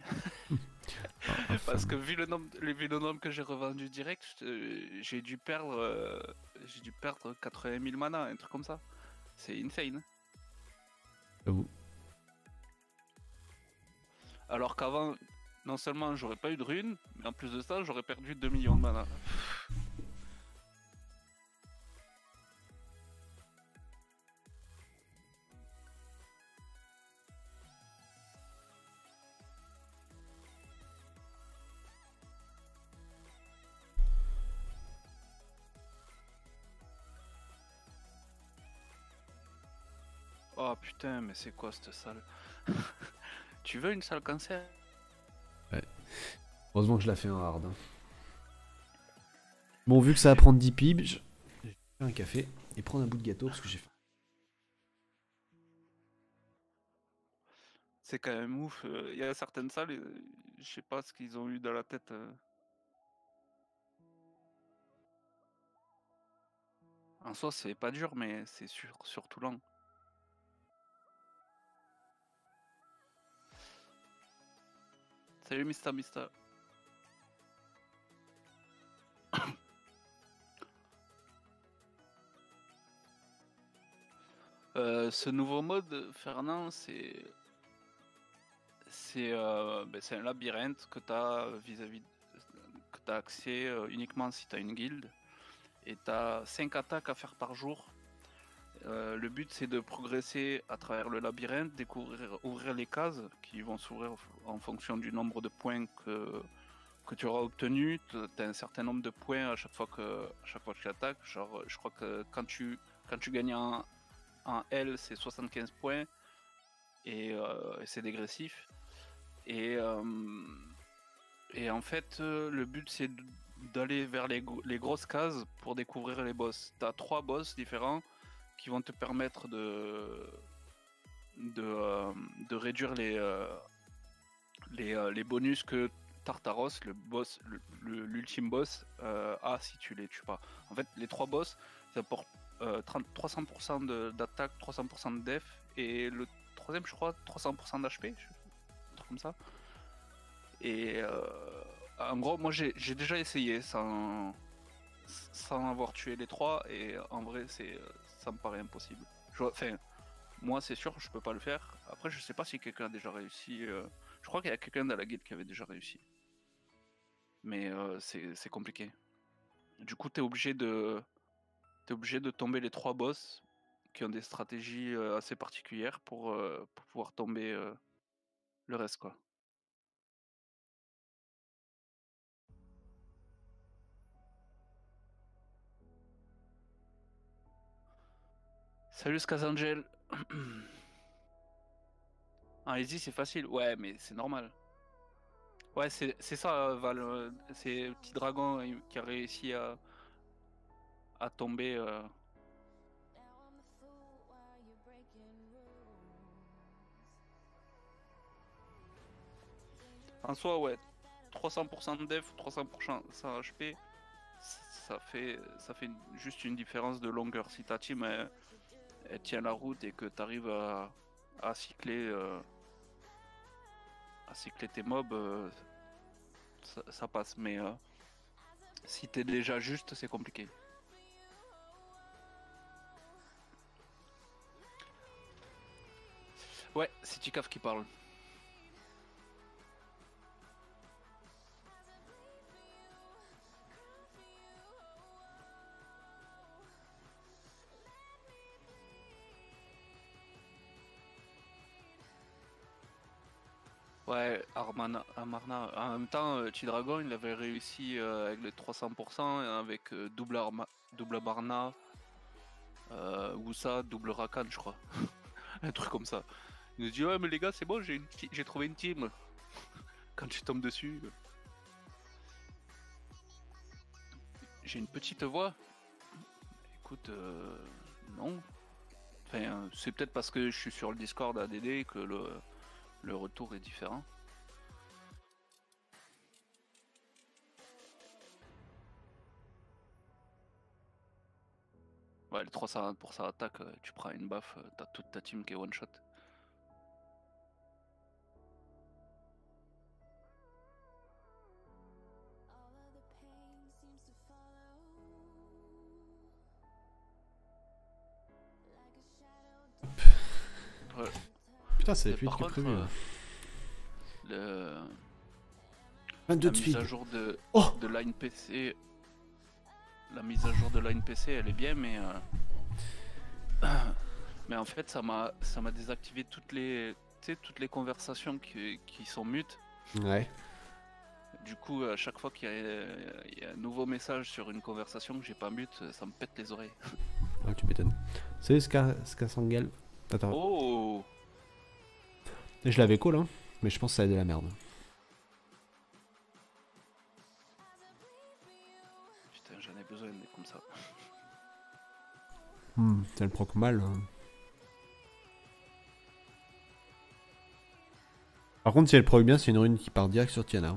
Parce que vu le nombre que j'ai revendu direct, j'ai dû perdre 80 000 mana, un truc comme ça. C'est insane. J'avoue. Alors qu'avant, non seulement j'aurais pas eu de runes, mais en plus de ça, j'aurais perdu 2 millions de mana. Oh putain, mais c'est quoi cette salle? Tu veux une salle cancer? Ouais. Heureusement que je la fais en hard. Hein. Bon, vu que ça va prendre 10 pibs, je vais faire un café et prendre un bout de gâteau parce que j'ai faim. C'est quand même ouf. Il y a certaines salles, je sais pas ce qu'ils ont eu dans la tête. En soi, c'est pas dur, mais c'est surtout lent. Salut Mista Mista. Ce nouveau mode, Fernand, c'est un labyrinthe que tu as vis-à-vis que tu as accès uniquement si tu as une guilde. Et tu as 5 attaques à faire par jour. Le but c'est de progresser à travers le labyrinthe, ouvrir les cases qui vont s'ouvrir en fonction du nombre de points que tu auras obtenu. Tu as un certain nombre de points à chaque fois que tu attaques. Genre, je crois que quand tu gagnes un L, c'est 75 points et c'est dégressif. Et, euh, et en fait, le but c'est d'aller vers les grosses cases pour découvrir les boss. Tu as 3 boss différents qui vont te permettre de réduire les bonus que Tartaros, le boss, l'ultime boss, a si tu les tues pas. En fait, les 3 boss, ça apportent 300% d'attaque, 300% de def, et le troisième, je crois, 300% d'HP, un truc comme ça. Et en gros, moi j'ai déjà essayé sans avoir tué les 3, et en vrai, ça me paraît impossible. Enfin, moi c'est sûr, je peux pas le faire. Après, je sais pas si quelqu'un a déjà réussi. Je crois qu'il y a quelqu'un dans la guilde qui avait déjà réussi. Mais c'est compliqué. Du coup, t'es obligé de tomber les 3 boss qui ont des stratégies assez particulières pour pouvoir tomber le reste, quoi. Salut Skazangel. Ah, Easy c'est facile. Ouais, mais c'est normal. Ouais, c'est ça, Val. C'est le petit dragon qui a réussi à tomber. En soi, ouais. 300% de def, 300% HP, ça fait juste une différence de longueur. Si ta team elle tient la route et que tu arrives à cycler, tes mobs, ça passe. Mais si t'es déjà juste, c'est compliqué. Ouais, c'est Tikaf qui parle. Ouais, Amarna. En même temps, T-Dragon, il avait réussi avec les 300%, avec double Amarna, Wusa, double Rakan, je crois. Un truc comme ça. Il nous dit, ouais, mais les gars, c'est bon, j'ai trouvé une team. Quand tu tombes dessus, j'ai une petite voix. Écoute, non. Enfin, c'est peut-être parce que je suis sur le Discord ADD que le retour est différent. Ouais, les 300 pour sa attaque, tu prends une baffe, t'as toute ta team qui est one shot. Ouais. Putain, ça Mais va plus vite par que contre, prévu. le... 22 la de mise suite. à jour Oh de Line PC, la mise à jour de Line PC, elle est bien, mais mais en fait, ça m'a désactivé toutes les conversations qui sont mutes. Ouais. Du coup, à chaque fois il y a un nouveau message sur une conversation que j'ai pas mute, ça me pète les oreilles. Ah, tu m'étonnes. Salut Skasangel. Attends. Oh, Je l'avais cool, hein. Mais je pense que ça a de la merde. putain, j'en ai besoin des comme ça. Ça le proc mal. Hein. Par contre, si elle proc bien, c'est une rune qui part direct sur Tiana.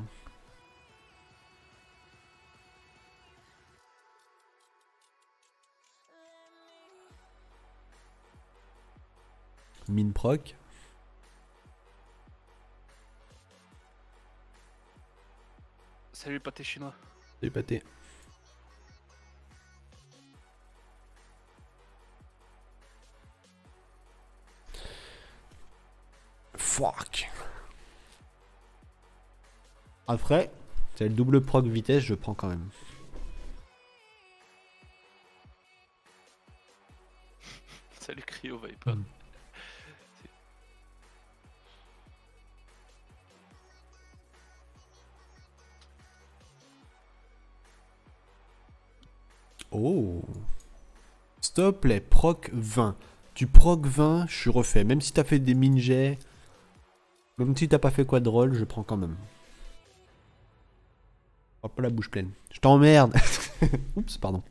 Mine proc. Salut pâté chinois. Salut pâté. Après, c'est le double proc vitesse, je prends quand même. Salut Cryo Viper. Mm. Oh. Stop les proc 20. Tu proc 20, je suis refait. Même si t'as fait des mini-jets, même si t'as pas fait quadroll, je prends quand même. Hop, la bouche pleine. Je t'emmerde. Oups, pardon.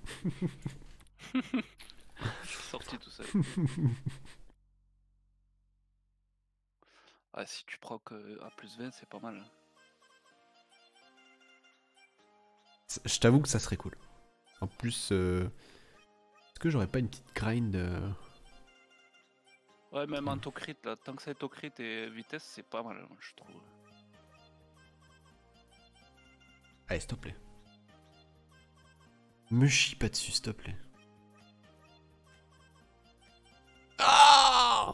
Sorti tout seul. Ah, si tu proc à plus 20, c'est pas mal. Je t'avoue que ça serait cool. En plus, est-ce que j'aurais pas une petite grind Ouais, même en tocrit, là, tant que c'est tocrit et vitesse, c'est pas mal, hein, je trouve. Allez, s'il te plaît. Me chie pas dessus, s'il te plaît. Ah!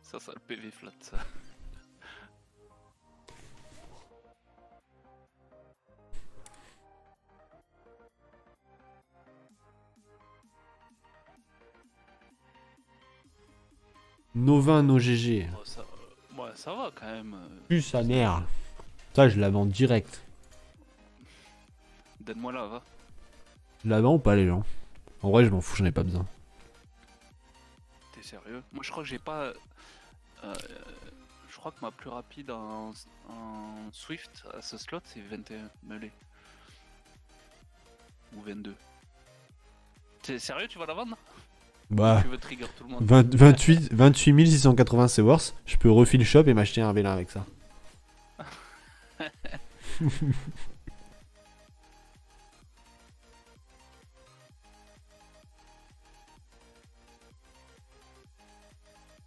Ça le PV flat, ça. Novin, no GG. Oh, ça, ouais, ça va quand même. Plus sa mère. Ça, je la vends direct. Donne-moi là, va. Je la vends ou pas, les gens? En vrai, je m'en fous, j'en ai pas besoin. T'es sérieux? Moi, je crois que j'ai pas. Je crois que ma plus rapide en Swift à ce slot, c'est 21 melee. Ou 22. T'es sérieux, tu vas la vendre? Bah, Tu veux trigger tout le monde? 28 680 Seworth. Je peux refill shop et m'acheter un vélin avec ça.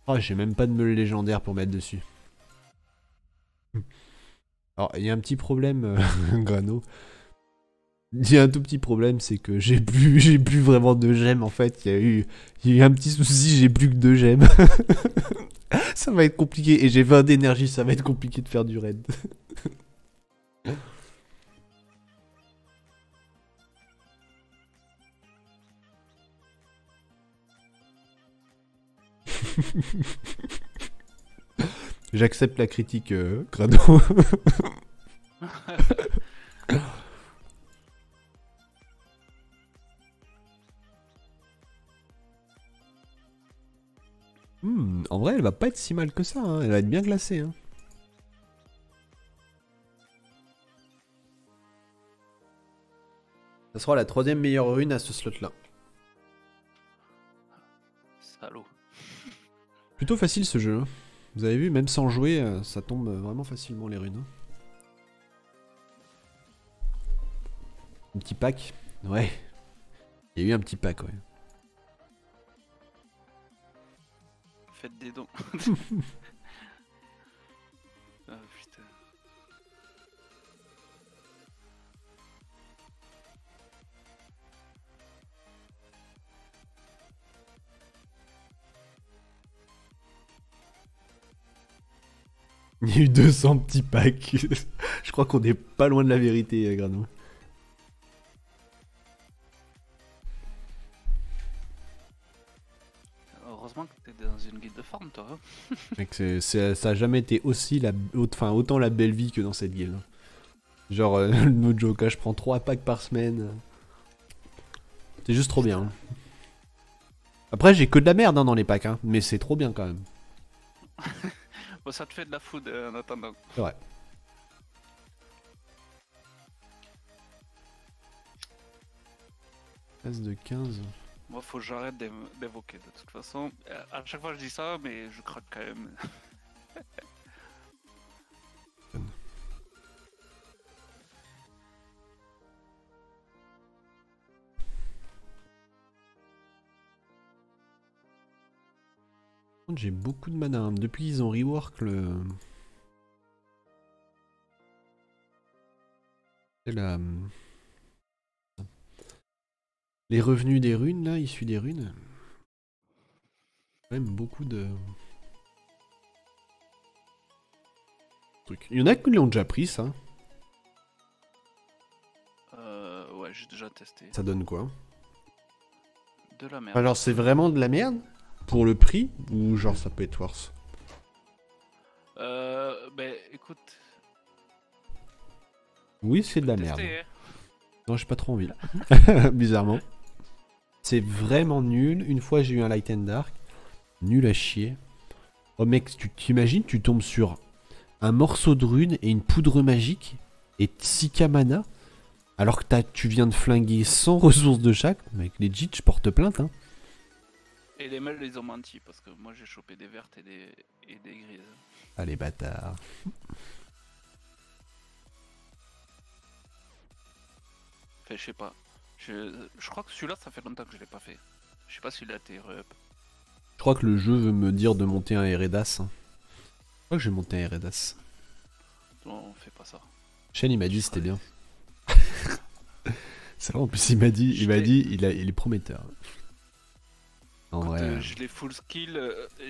Oh, j'ai même pas de meule légendaire pour mettre dessus. Alors, il y a un petit problème, Grano. Il y a un tout petit problème, c'est que j'ai plus vraiment de gemmes en fait. Il y a eu un petit souci, j'ai plus que 2 gemmes. Ça va être compliqué. Et j'ai 20 d'énergie, ça va être compliqué de faire du raid. J'accepte la critique, Grano. En vrai, elle va pas être si mal que ça. Hein. Elle va être bien glacée. Hein. Ça sera la 3ème meilleure rune à ce slot-là. Salaud. Plutôt facile ce jeu. Hein. Vous avez vu, même sans jouer, ça tombe vraiment facilement les runes. Hein. Un petit pack. Ouais. Il y a eu un petit pack, ouais. Faites des dons. Ah putain. Il y a eu 200 petits packs. Je crois qu'on est pas loin de la vérité, Grano. Heureusement que t'es dans une guilde de farm, toi. Hein. Mec, ça a jamais été aussi autant la belle vie que dans cette guilde. Genre, no joke, je prends 3 packs par semaine. C'est juste trop bien. Hein. Après, j'ai que de la merde hein, dans les packs, hein, mais c'est trop bien quand même. Bon, ça te fait de la food en attendant. C'est vrai. Passe de 15. Moi, faut que j'arrête d'évoquer de toute façon. À chaque fois, je dis ça, mais je craque quand même. J'ai beaucoup de mana. Hein. Depuis qu'ils ont rework le... La... Les revenus des runes, là, issus des runes. Quand même beaucoup de... truc. Il y en a qui l'ont déjà pris, ça. Ouais, j'ai déjà testé. Ça donne quoi? De la merde. Alors, c'est vraiment de la merde? Pour le prix? Ou genre, ça peut être worse? Ben écoute. Oui, c'est de la merde. Testé, hein. Non, j'ai pas trop envie. Bizarrement. C'est vraiment nul. Une fois, j'ai eu un Light and Dark. Nul à chier. Oh mec, tu t'imagines, tu tombes sur un morceau de rune et une poudre magique et 6k mana alors que tu viens de flinguer 100 ressources de chaque. Mec, legit, je porte plainte. Hein. Et les mails, ils ont menti parce que moi j'ai chopé des vertes et des grises. Ah les bâtards. Enfin, je sais pas. Je crois que celui-là, ça fait longtemps que je l'ai pas fait. Je sais pas s'il a été re-up. Je crois que le jeu veut me dire de monter un Eredas. Hein. Je crois que je vais monter un Eredas. Non, on fait pas ça. Shen, il m'a dit c'était bien. C'est vrai, en plus, il est prometteur. En Quand vrai. je l'ai full skill,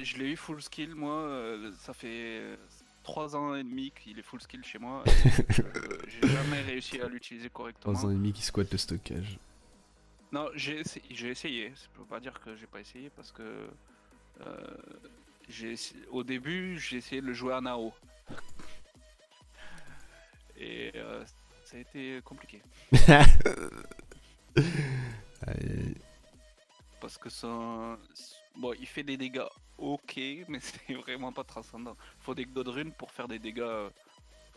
je l'ai eu full skill moi, ça fait 3 ans et demi qu'il est full skill chez moi. J'ai jamais réussi à l'utiliser correctement. 3 ans et demi qui squatte le stockage. Non, j'ai essayé. Je peux pas dire que j'ai pas essayé parce que au début j'ai essayé de le jouer en AO. Et ça a été compliqué. Parce que bon, il fait des dégâts ok, mais c'est vraiment pas transcendant. Faut des god runes pour faire des dégâts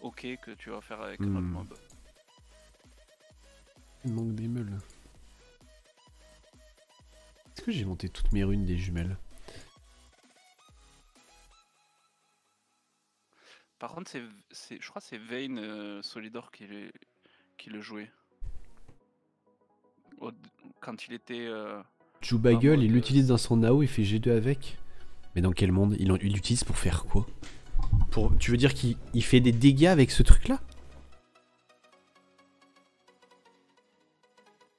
ok que tu vas faire avec un autre mob. Il manque des meules. Est-ce que j'ai monté toutes mes runes des jumelles? Par contre, je crois que c'est Vayne Solidor qui le jouait. Quand il était... Jubagel, il l'utilise dans son AO, il fait G2 avec. Mais dans quel monde? Il l'utilise pour faire quoi? Tu veux dire qu'il fait des dégâts avec ce truc-là?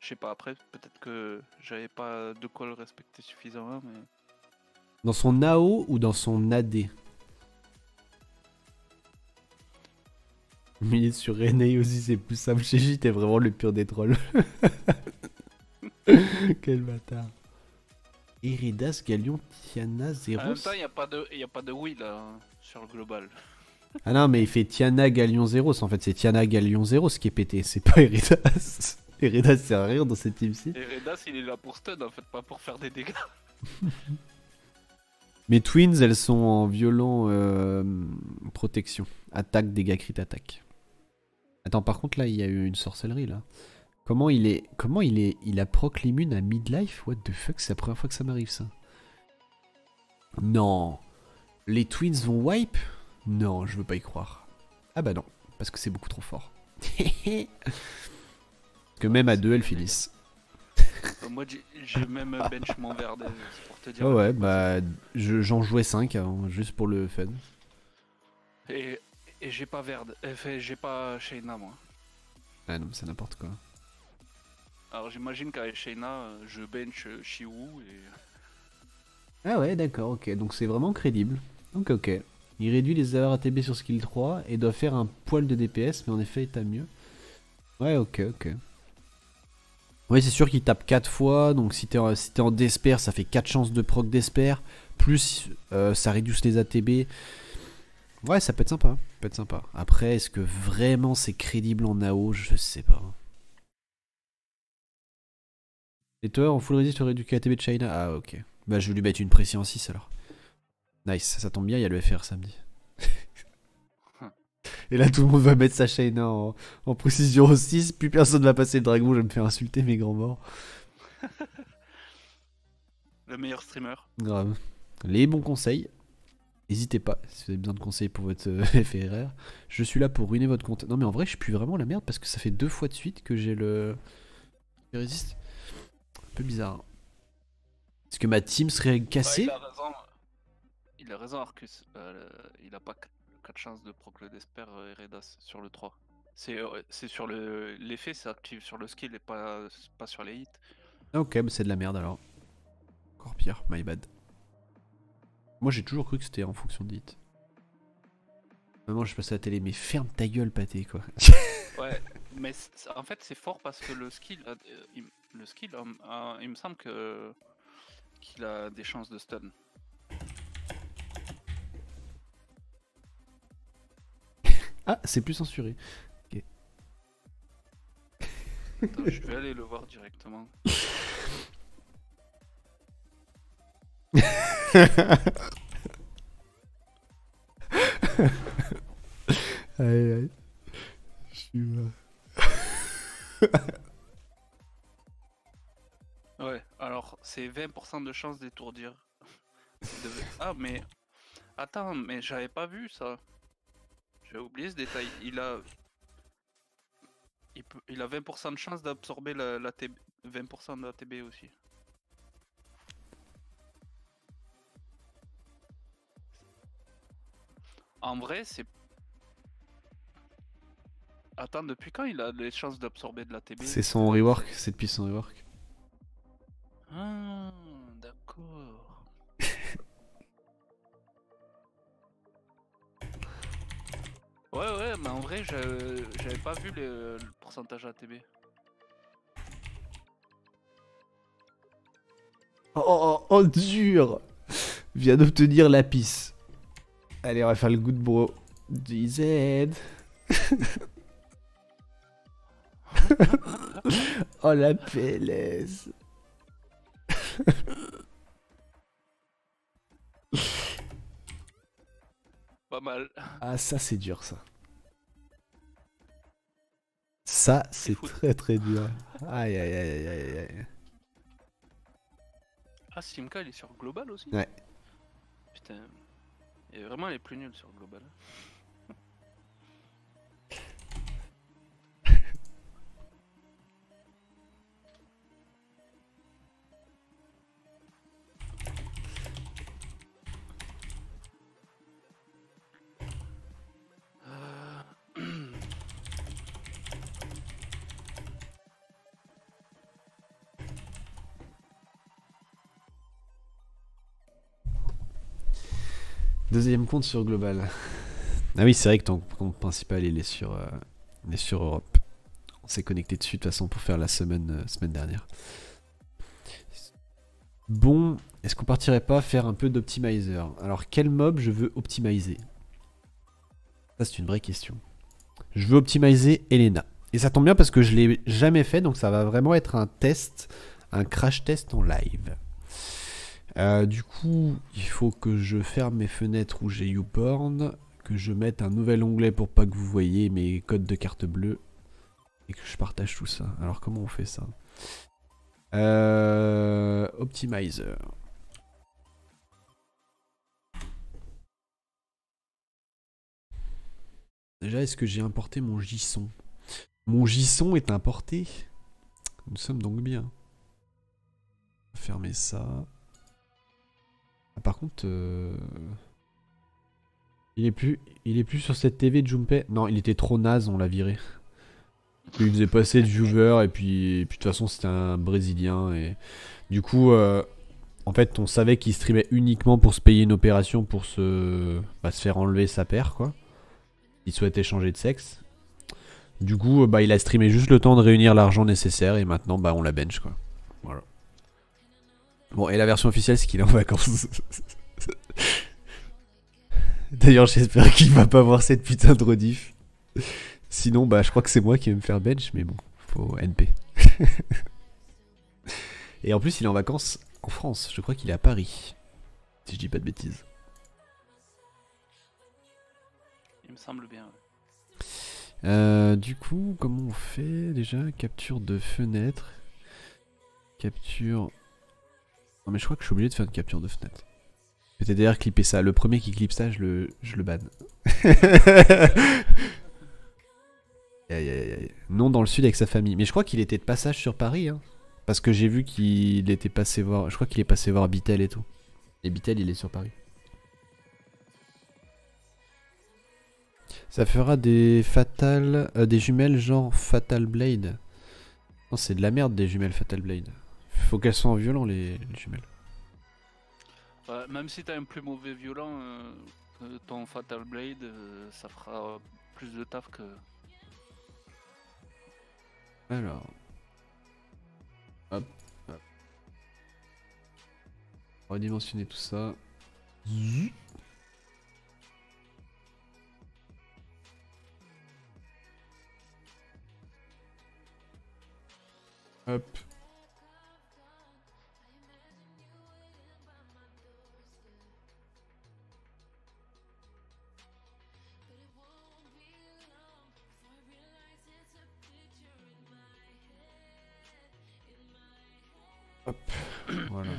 Je sais pas, après, peut-être que j'avais pas de quoi le respecter suffisamment, mais... Dans son AO ou dans son AD? Minute sur René aussi, c'est plus simple. Chez t'es vraiment le pire des trolls. Quel bâtard. Eredas, Galion, Tiana, Zeros. En même temps, il n'y a pas de oui là, sur le global. Ah non, mais il fait Tiana, Galion, Zeros. En fait, c'est Tiana, Galion, Zeros qui est pété. C'est pas Eredas. Eredas sert à rien dans cette team-ci. Eredas, il est là pour stun en fait, pas pour faire des dégâts. Mes twins, elles sont en violent protection. Attaque, dégâts, crit, attaque. Attends, par contre, là, il y a eu une sorcellerie, là. Il a proc l'immune à midlife? What the fuck, c'est la première fois que ça m'arrive, ça. Non. Les twins vont wipe? Non, je veux pas y croire. Ah bah non, parce que c'est beaucoup trop fort. Que même à deux, elles finissent. Moi, j'ai même bench mon verde, pour te dire. Oh ouais, bah, j'en jouais 5 avant, juste pour le fun. Et j'ai pas verde, enfin, j'ai pas Shayna, moi. Ah non, c'est n'importe quoi. Alors j'imagine qu'avec Shayna, je bench Shiwu et... Ah ouais, d'accord, ok. Donc c'est vraiment crédible. Donc ok. Il réduit les erreurs ATB sur skill 3 et doit faire un poil de DPS, mais en effet, il tape mieux. Ouais, ok, ok. Ouais, c'est sûr qu'il tape 4 fois, donc si t'es en Despair, ça fait 4 chances de proc Despair. Plus ça réduit les ATB. Ouais, ça peut être sympa. Ça peut être sympa. Après, est-ce que vraiment c'est crédible en AO? Je sais pas. Et toi, en full resist, tu aurais du KTB de China? Ah, ok. Bah, je vais lui mettre une pression en 6 alors. Nice, ça tombe bien, il y a le FR samedi. Et là, tout le monde va mettre sa China en précision 6, plus personne va passer le dragon, je vais me faire insulter mes grands morts. Le meilleur streamer. Grave. Les bons conseils. N'hésitez pas, si vous avez besoin de conseils pour votre FRR. Je suis là pour ruiner votre compte. Non mais en vrai, je pue vraiment la merde parce que ça fait 2 fois de suite que j'ai le résiste. Un peu bizarre. Est-ce que ma team serait cassée? Ouais, il a raison Arcus. Il a pas 4 chances de proc le Despair Eredas sur le 3. C'est sur l'effet, c'est actif sur le skill et pas sur les hits. Ok, bah c'est de la merde alors. Encore pire, my bad. Moi j'ai toujours cru que c'était en fonction de hit. Maman, je passe à la télé, mais ferme ta gueule, pâté, quoi. Ouais, mais en fait c'est fort parce que le skill, le skill, il me semble que qu'il a des chances de stun. Ah, c'est plus censuré. Attends, je vais aller le voir directement. Aïe, aïe. Je suis mort. Ouais, alors c'est 20% de chance d'étourdir. Ah mais attends, mais j'avais pas vu ça. J'ai oublié ce détail. Il a 20% de chance d'absorber la TB, 20% de la TB aussi. En vrai, c'est... Attends, depuis quand il a les chances d'absorber de la TB? C'est son rework, c'est depuis son rework. Ah, d'accord. Ouais, mais en vrai, j'avais pas vu le pourcentage ATB. Oh, dur. Viens d'obtenir la pisse. Allez, on va faire le good bro. DZ. Oh la PLS. Pas mal. Ah, ça c'est dur, ça. Ça c'est très très dur. Aïe aïe aïe aïe aïe. Ah, Simka, il est sur Global aussi? Ouais. Putain. Il est vraiment les plus nuls sur Global. Deuxième compte sur Global. Ah oui, c'est vrai que ton compte principal il est sur Europe. On s'est connecté dessus de toute façon pour faire la semaine dernière. Bon, est-ce qu'on partirait pas faire un peu d'optimizer? Alors quel mob je veux optimiser? Ça c'est une vraie question. Je veux optimiser Elena. Et ça tombe bien parce que je l'ai jamais fait, donc ça va vraiment être un test, un crash test en live. Du coup, il faut que je ferme mes fenêtres où j'ai YouPorn, que je mette un nouvel onglet pour pas que vous voyez mes codes de carte bleue, et que je partage tout ça. Alors comment on fait ça? Optimizer. Déjà, est-ce que j'ai importé mon JSON? Mon JSON est importé. Nous sommes donc bien. Fermer ça. Ah, par contre, il est plus sur cette TV de Junpei. Non, il était trop naze, on l'a viré. Il faisait passer de viewer et puis de toute façon c'était un Brésilien et du coup en fait on savait qu'il streamait uniquement pour se payer une opération pour se faire enlever sa paire quoi. Il souhaitait changer de sexe. Du coup il a streamé juste le temps de réunir l'argent nécessaire et maintenant on la bench quoi. Voilà. Bon et la version officielle c'est qu'il est en vacances. D'ailleurs j'espère qu'il va pas voir cette putain de rediff. Sinon, je crois que c'est moi qui vais me faire bench, mais bon, faut NP. Et en plus, il est en vacances en France. Je crois qu'il est à Paris. Si je dis pas de bêtises. Il me semble bien. Du coup, comment on fait déjà? Capture de fenêtre. Capture... Non mais je crois que je suis obligé de faire une capture de fenêtre. Peut-être d'ailleurs clipper ça. Le premier qui clip ça, je le banne. Non dans le sud avec sa famille. Mais je crois qu'il était de passage sur Paris. Hein. Parce que j'ai vu qu'il était passé voir... Je crois qu'il est passé voir Bitel et tout. Et Bitel il est sur Paris. Ça fera des fatales... des jumelles genre Fatal Blade. Non c'est de la merde des jumelles Fatal Blade. Faut qu'elles soient en violent les jumelles. Même si t'as un plus mauvais violent, ton Fatal Blade, ça fera plus de taf que. Alors. Hop. Redimensionner tout ça. Hop. Hop. Voilà.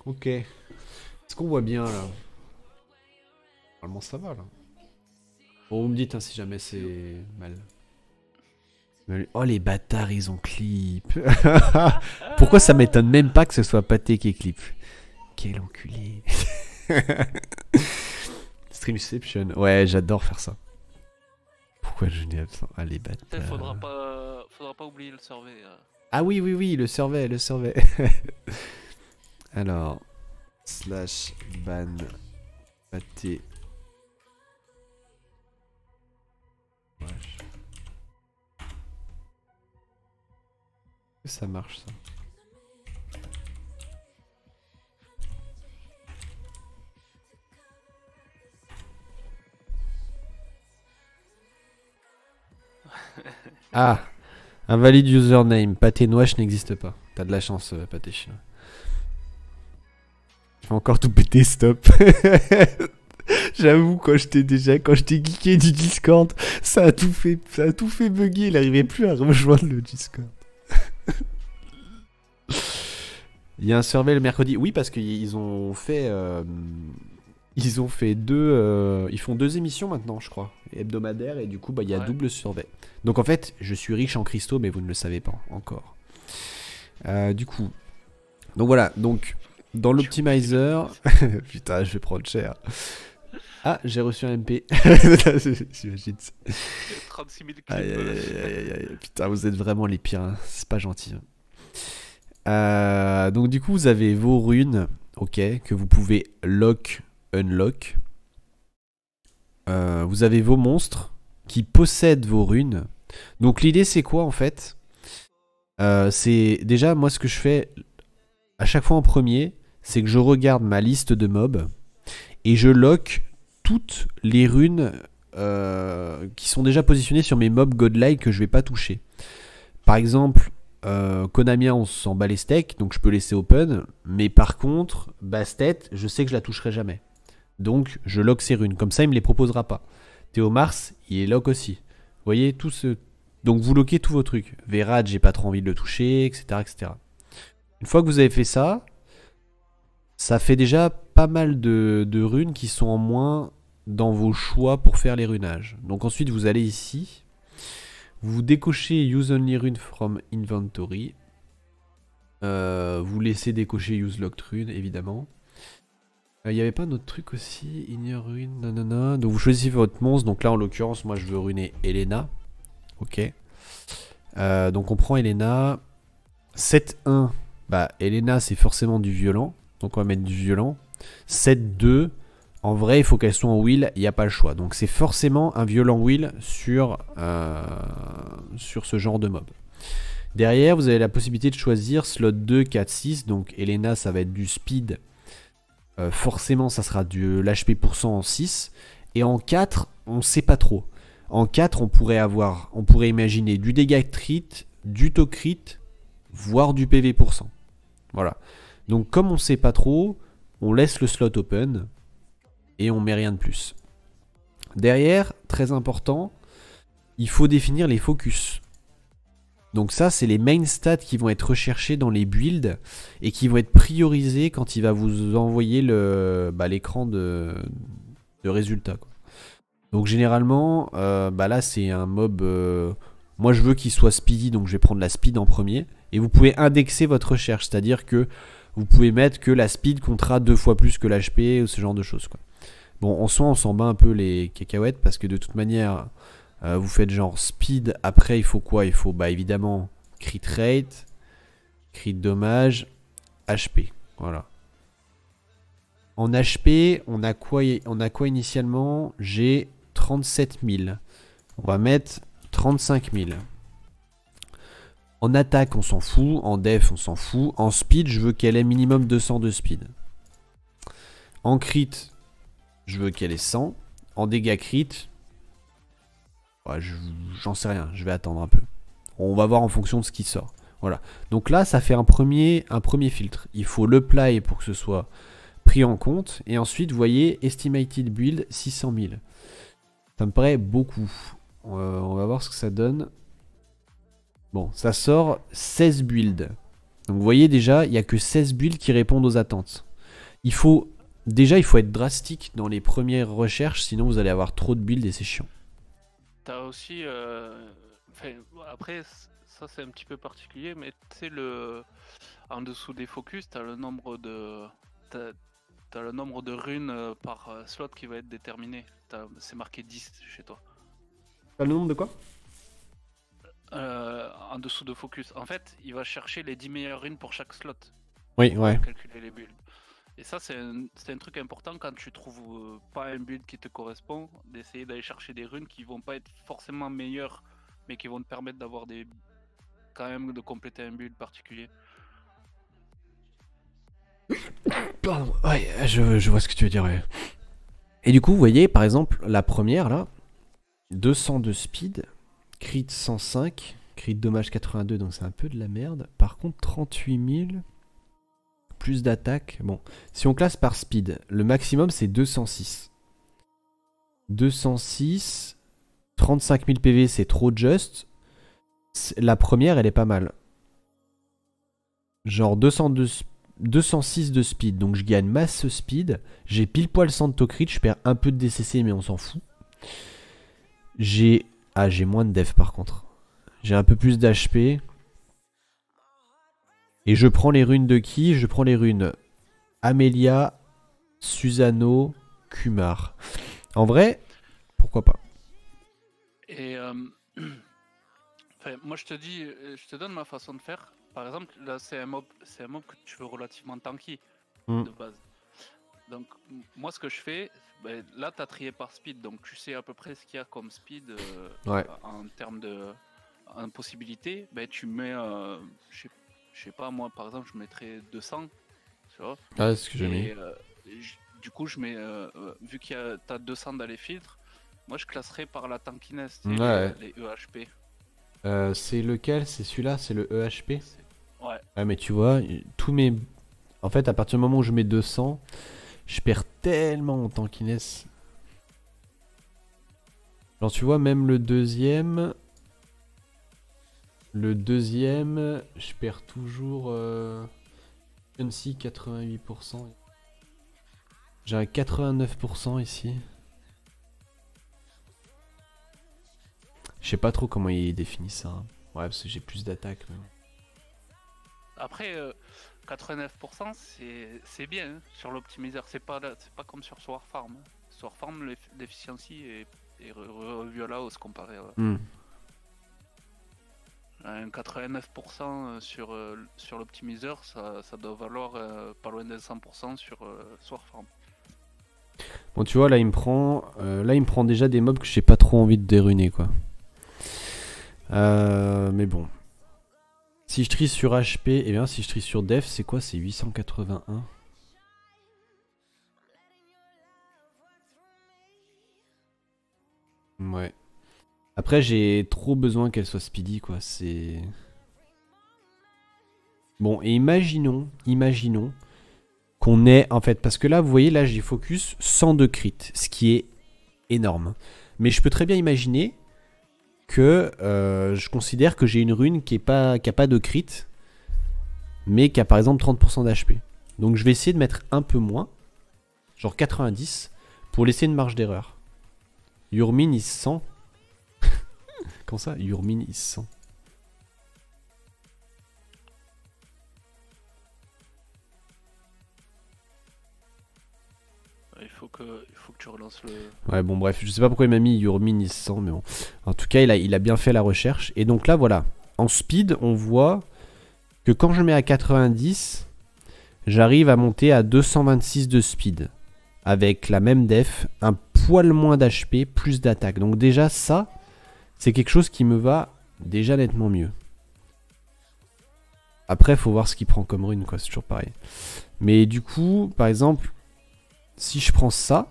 Ok. Est-ce qu'on voit bien là? Normalement ça va là. Bon, vous me dites hein, si jamais c'est mal. Oh les bâtards, ils ont clip. Pourquoi ça m'étonne même pas que ce soit Pâté qui ait clip? Quel enculé. Streamception. Ouais, j'adore faire ça. Pourquoi je n'ai absent? Ah les bâtards. Faudra pas oublier le survey. Ah oui, oui, oui, le survey. Alors, slash ban Pâté. Wesh. Ça marche ça. Ah, invalide username. Pâté Noache n'existe pas. T'as de la chance, Pâté chien. Je vais encore tout péter, stop. J'avoue, quand je t'ai geeké du Discord, ça a tout fait bugger. Il n'arrivait plus à rejoindre le Discord. Il y a un survey le mercredi. Oui, parce qu'ils ont fait. Ils font 2 émissions maintenant, je crois, hebdomadaires, et du coup, bah, il y a double survey. Donc en fait, je suis riche en cristaux, mais vous ne le savez pas encore. Du coup. Donc voilà, donc dans l'optimizer. Putain, je vais prendre cher. Ah, j'ai reçu un MP. J'imagine ça. 36 000 clips. Aïe. Putain, vous êtes vraiment les pires. Hein. C'est pas gentil. Donc du coup, vous avez vos runes, ok, que vous pouvez lock, unlock. Vous avez vos monstres qui possèdent vos runes. Donc l'idée, c'est quoi en fait? C'est déjà moi ce que je fais à chaque fois en premier, c'est que je regarde ma liste de mobs et je lock toutes les runes qui sont déjà positionnées sur mes mobs godlike que je vais pas toucher. Par exemple, Konamia, on s'en bat les steaks, donc je peux laisser open. Mais par contre, Bastet, je sais que je la toucherai jamais. Donc je lock ces runes. Comme ça, il me les proposera pas. Théomars, il est lock aussi. Vous voyez, tout ce... Donc vous lockez tous vos trucs. Verad, j'ai pas trop envie de le toucher, etc., etc. Une fois que vous avez fait ça, ça fait déjà pas mal de runes qui sont en moins dans vos choix pour faire les runages. Donc ensuite, vous allez ici. Vous décochez Use Only Rune from Inventory. Vous laissez décocher Use Locked Rune, évidemment. Il n'y avait pas un autre truc aussi? Ignore Rune, nanana. Donc vous choisissez votre monstre. Donc là, en l'occurrence, moi, je veux runer Elena. Ok. Donc on prend Elena. 7-1. Bah, Elena, c'est forcément du violent. Donc on va mettre du violent. 7-2. En vrai, il faut qu'elle soit en wheel, il n'y a pas le choix. Donc c'est forcément un violent wheel sur ce genre de mob. Derrière, vous avez la possibilité de choisir slot 2, 4, 6. Donc Elena, ça va être du speed. Forcément, ça sera de l'HP % en 6. Et en 4, on ne sait pas trop. En 4, on pourrait imaginer du dégât crit, du taux crit, voire du PV %. Voilà. Donc comme on ne sait pas trop, on laisse le slot open. Et on met rien de plus. Derrière, très important, il faut définir les focus. Donc ça, c'est les main stats qui vont être recherchés dans les builds et qui vont être priorisés quand il va vous envoyer l'écran de résultats, quoi. Donc généralement, là c'est un mob... moi je veux qu'il soit speedy, donc je vais prendre la speed en premier. Et vous pouvez indexer votre recherche, c'est-à-dire que vous pouvez mettre que la speed comptera 2 fois plus que l'HP ou ce genre de choses, quoi. Bon, en soi, on s'en bat un peu les cacahuètes parce que de toute manière, vous faites genre speed. Après, il faut quoi? Il faut évidemment crit rate, crit dommage, HP. Voilà. En HP, on a quoi initialement? J'ai 37 000. On va mettre 35 000. En attaque, on s'en fout. En def, on s'en fout. En speed, je veux qu'elle ait minimum 200 de speed. En crit, je veux qu'elle ait 100. En dégâts crit, ouais, j'en sais rien. Je vais attendre un peu. On va voir en fonction de ce qui sort. Voilà. Donc là, ça fait un premier filtre. Il faut le play pour que ce soit pris en compte. Et ensuite, vous voyez, estimated build 600 000. Ça me paraît beaucoup. On va voir ce que ça donne. Bon, ça sort 16 builds. Donc vous voyez déjà, il n'y a que 16 builds qui répondent aux attentes. Déjà, il faut être drastique dans les premières recherches, sinon vous allez avoir trop de builds et c'est chiant. T'as aussi... après, ça c'est un petit peu particulier, mais tu sais, en dessous des focus, t'as le nombre de... T'as le nombre de runes par slot qui va être déterminé. C'est marqué 10 chez toi. T'as le nombre de quoi? En dessous de focus. En fait, il va chercher les 10 meilleures runes pour chaque slot. Oui, ouais. Pour calculer les builds. Et ça, c'est un truc important quand tu trouves pas un build qui te correspond, d'essayer d'aller chercher des runes qui vont pas être forcément meilleures, mais qui vont te permettre d'avoir quand même de compléter un build particulier. Pardon, ouais, je vois ce que tu veux dire, ouais. Et du coup, vous voyez, par exemple, la première, là, 200 de speed, crit 105, crit dommage 82, donc c'est un peu de la merde. Par contre, 38 000, plus d'attaque. Bon, si on classe par speed, le maximum, c'est 206. 206, 35 000 PV, c'est trop juste. La première, elle est pas mal. Genre 206 de speed, donc je gagne masse speed. J'ai pile poil 100 de tocrit, je perds un peu de DCC, mais on s'en fout. J'ai moins de def par contre. J'ai un peu plus d'HP. Et je prends les runes de qui? Je prends les runes Amelia, Susano, Kumar. En vrai, pourquoi pas? Et moi je te donne ma façon de faire. Par exemple, là c'est un mob que tu veux relativement tanky de base. Donc moi ce que je fais, là tu as trié par speed, donc tu sais à peu près ce qu'il y a comme speed en termes de possibilités. Tu mets, je sais pas, moi par exemple je mettrais 200, tu vois. Ah, c'est ce que j'ai mis. Du coup je mets, vu qu'il t'as 200 dans les filtres, moi je classerais par la tankiness, les EHP. C'est lequel? C'est celui-là? C'est le EHP? Ouais. Ah mais tu vois, tous mes... En fait, à partir du moment où je mets 200, je perds tellement en tankiness. Alors tu vois, même le deuxième... je perds toujours... MC 88%. J'ai un 89% ici. Je sais pas trop comment il définit ça. Hein. Ouais, parce que j'ai plus d'attaque. Mais... Après, 89%, c'est bien hein, sur l'optimiseur. C'est pas comme sur Sword Farm. Sword Farm, l'efficiency est revue à la hausse comparé à... Un 89% sur l'optimiseur, ça doit valoir pas loin de 100% sur Sword Farm. Bon, tu vois, là il me prend déjà des mobs que j'ai pas trop envie de déruner, quoi. Mais bon. Si je trie sur HP, et bien si je trie sur Def, c'est quoi? C'est 881. Ouais. Après, j'ai trop besoin qu'elle soit speedy, quoi. C'est... Bon, et imaginons qu'on ait, en fait, parce que là, vous voyez, là, j'ai focus 100 de crit, ce qui est énorme. Mais je peux très bien imaginer que je considère que j'ai une rune qui a pas de crit, mais qui a par exemple 30% d'HP. Donc je vais essayer de mettre un peu moins, genre 90, pour laisser une marge d'erreur. Yurmin is 100. Comment ça? Yurmin is 100. Il faut que tu relances le... Ouais, bon, bref, je sais pas pourquoi il m'a mis Yurmin is 100, mais bon. En tout cas, il a bien fait la recherche. Et donc là, voilà. En speed, on voit que quand je mets à 90, j'arrive à monter à 226 de speed. Avec la même def, un poil moins d'HP, plus d'attaque. Donc déjà ça, c'est quelque chose qui me va déjà nettement mieux. Après, faut voir ce qu'il prend comme rune, quoi, c'est toujours pareil. Mais du coup, par exemple, si je prends ça...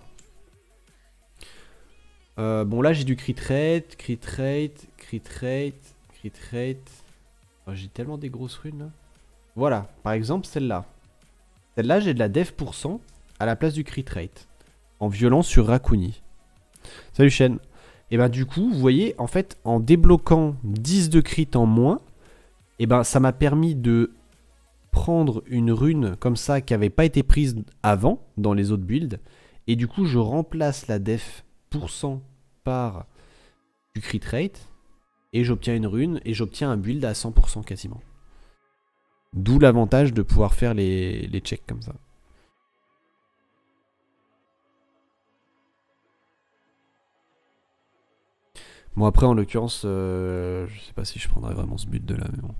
bon là j'ai du crit rate, crit rate, crit rate, crit rate... Oh, j'ai tellement des grosses runes là. Voilà, par exemple celle-là. Celle-là j'ai de la def pour 100 à la place du crit rate. En violence sur Rakuni. Salut Shen. Et ben du coup, vous voyez, en fait, en débloquant 10 de crit en moins, et ben ça m'a permis de prendre une rune comme ça qui n'avait pas été prise avant dans les autres builds. Et du coup, je remplace la def pour 100 par du crit rate. Et j'obtiens une rune et j'obtiens un build à 100% quasiment. D'où l'avantage de pouvoir faire les checks comme ça. Bon après en l'occurrence, je sais pas si je prendrais vraiment ce build de là, mais bon.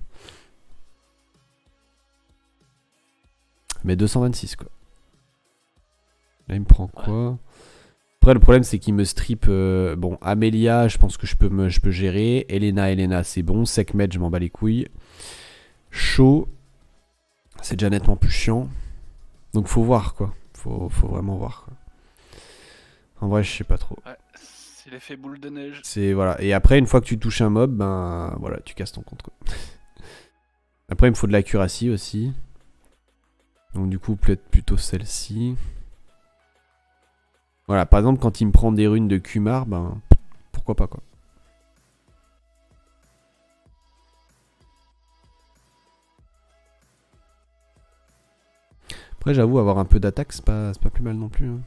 Mais 226 quoi. Là il me prend quoi? Après le problème c'est qu'il me strip... bon Amelia je pense que je peux gérer. Elena c'est bon. Sekhmet je m'en bats les couilles. Chaud. C'est déjà nettement plus chiant. Donc faut voir quoi. Faut vraiment voir quoi. En vrai je sais pas trop. Ouais, c'est l'effet boule de neige. C'est voilà. Et après une fois que tu touches un mob, ben voilà, tu casses ton compte quoi. Après il me faut de l'accuracy aussi. Donc du coup peut-être plutôt celle-ci. Voilà, par exemple quand il me prend des runes de Kumar, ben pourquoi pas quoi. Après j'avoue avoir un peu d'attaque c'est pas plus mal non plus. Hein.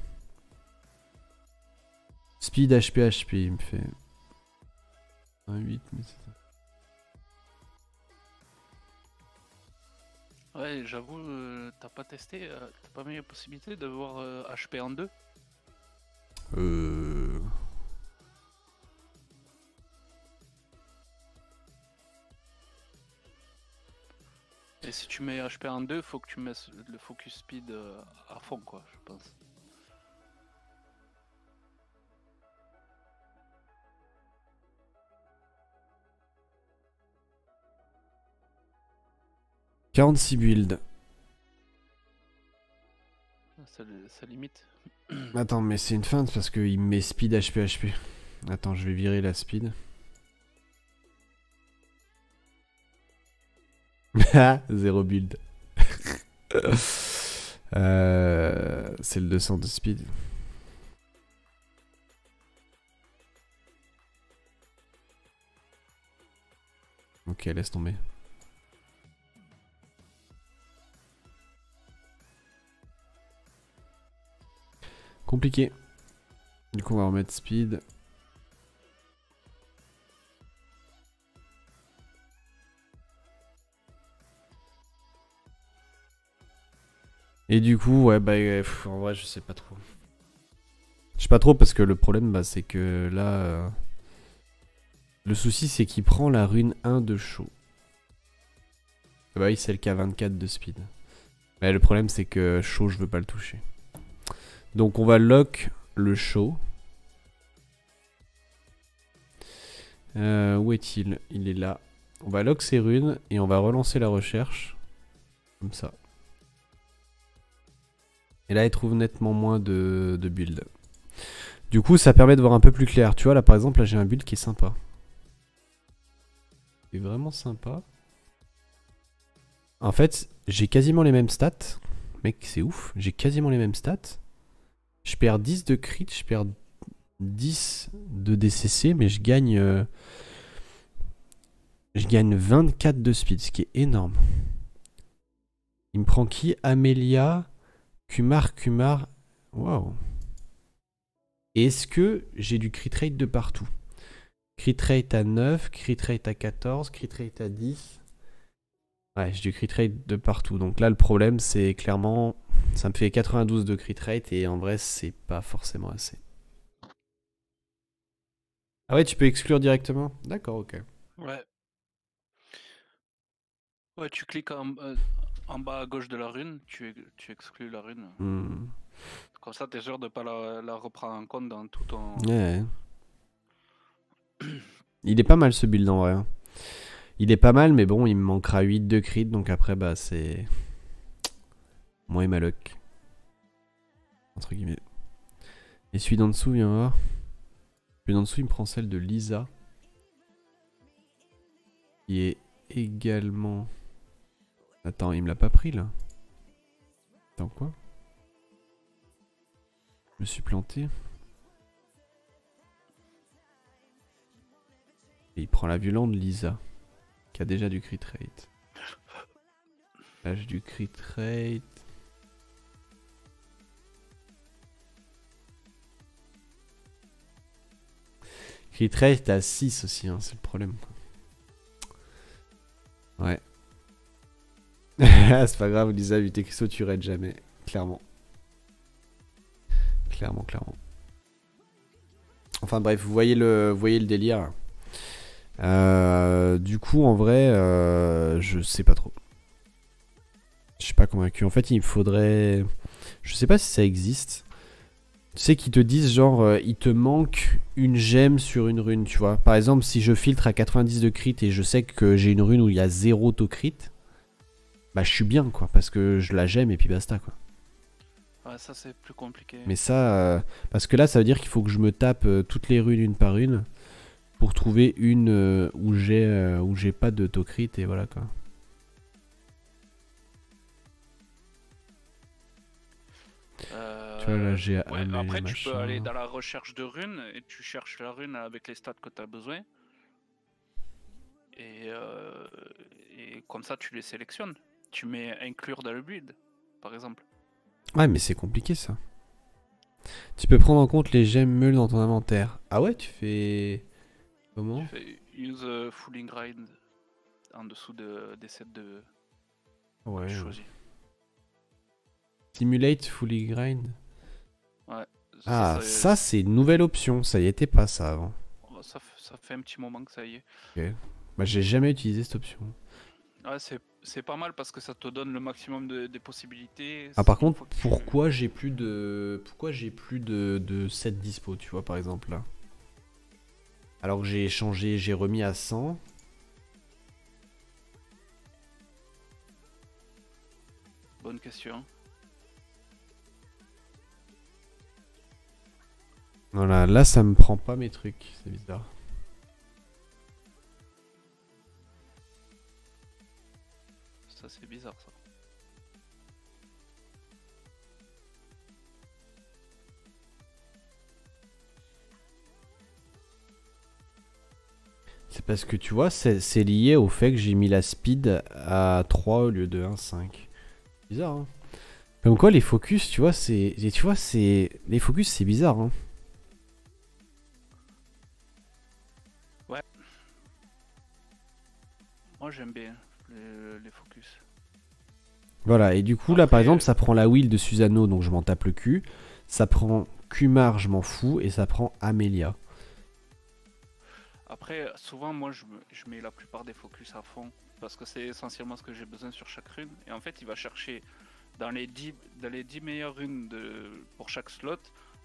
Speed HP il me fait... Un 8 mais c'est ça. Ouais, j'avoue, t'as pas testé, t'as pas mis la possibilité d'avoir HP en 2? Et si tu mets HP en 2, faut que tu mettes le focus speed à fond, quoi, je pense. « 46 builds. Ça limite. Attends, mais c'est une feinte parce qu'il me met speed HP. Attends, je vais virer la speed. Ah, 0 build. C'est le 200 de speed. Ok, laisse tomber. Compliqué. Du coup, on va remettre speed. Et du coup, ouais, bah, en vrai, je sais pas trop. Je sais pas trop parce que le problème, bah, c'est que là... le souci, c'est qu'il prend la rune 1 de chaud. Bah oui, celle qui a 24 de speed. Mais le problème, c'est que chaud, je veux pas le toucher. Donc, on va lock le chaud. Où est-il? Il est là. On va lock ses runes et on va relancer la recherche. Comme ça. Et là, il trouve nettement moins de build. Du coup, ça permet de voir un peu plus clair. Tu vois, là, par exemple, là, j'ai un build qui est sympa. C'est vraiment sympa. En fait, j'ai quasiment les mêmes stats. Mec, c'est ouf. J'ai quasiment les mêmes stats. Je perds 10 de crit, je perds 10 de DCC, mais je gagne 24 de speed, ce qui est énorme. Il me prend qui? Amelia, Kumar. Waouh. Est-ce que j'ai du crit rate de partout? Crit rate à 9, crit rate à 14, crit rate à 10. Ouais, j'ai du crit rate de partout. Donc là, le problème, c'est clairement... ça me fait 92 de crit rate et en vrai, c'est pas forcément assez. Ah ouais, tu peux exclure directement? D'accord, ok. Ouais. Ouais, tu cliques en... En bas à gauche de la rune, tu exclus la rune. Hmm. Comme ça, t'es sûr de pas la reprendre en compte dans tout ton. Ouais. Il est pas mal ce build en vrai, hein. Il est pas mal, mais bon, il me manquera 8 de crit, donc après, bah, c'est. Moi et ma luck. Entre guillemets. Et celui d'en dessous, viens voir. Celui d'en dessous, il me prend celle de Lisa. Qui est également. Attends, il me l'a pas pris là. Attends, quoi? Je me suis planté. Et il prend la violente Lisa. Qui a déjà du crit rate. Là, j'ai du crit rate. Crit rate à 6 aussi, hein, c'est le problème. Ouais. C'est pas grave, Lisa, vu tes cristaux, tu raides jamais. Clairement. Clairement. Enfin bref, vous voyez le délire. Du coup, en vrai, je sais pas trop. Je suis pas convaincu. En fait, il me faudrait. Je sais pas si ça existe. Tu sais qu'ils te disent genre, il te manque une gemme sur une rune, tu vois. Par exemple, si je filtre à 90 de crit et je sais que j'ai une rune où il y a 0 auto crit, bah je suis bien quoi, parce que je la gemme et puis basta quoi. Ouais, ça c'est plus compliqué. Mais ça, parce que là, ça veut dire qu'il faut que je me tape toutes les runes une par une pour trouver une où j'ai pas de auto crit et voilà quoi. Tu vois, là, j'ai Ouais, Amélie après tu peux aller machin. dans la recherche de runes et tu cherches la rune avec les stats que tu as besoin. Et, euh, et comme ça tu les sélectionnes. Tu mets inclure dans le build, par exemple. Ouais, mais c'est compliqué ça. Tu peux prendre en compte les gemmes meules dans ton inventaire. Ah ouais, tu fais. Tu Comment? fais use fooling grind en dessous des sets que tu Ouais. choisis. Simulate fully grind. Ouais, Ah, ça c'est une nouvelle option. Ça y était pas ça avant. ça fait un petit moment que ça y est. Ok. Bah, j'ai jamais utilisé cette option. Ouais, c'est pas mal parce que ça te donne le maximum des possibilités. Ah, par Une contre, fois que tu. pourquoi j'ai plus de. Pourquoi j'ai plus de 7 dispo, tu vois, par exemple là? Alors que j'ai changé, j'ai remis à 100. Bonne question. Voilà, là ça me prend pas mes trucs, c'est bizarre. Ça, c'est bizarre ça. C'est parce que tu vois, c'est lié au fait que j'ai mis la speed à 3 au lieu de 1,5. Bizarre, hein. Comme quoi, les focus, tu vois, c'est. Tu vois, c'est. Les focus, c'est bizarre, hein. Ouais, moi j'aime bien les focus. Voilà, et du coup, là, par exemple, Après, ça prend la wheel de Susano, donc je m'en tape le cul. Ça prend Kumar, je m'en fous. Et ça prend Amelia. souvent moi je mets la plupart des focus à fond parce que c'est essentiellement ce que j'ai besoin sur chaque rune. Et en fait, il va chercher dans les 10 meilleures runes pour chaque slot.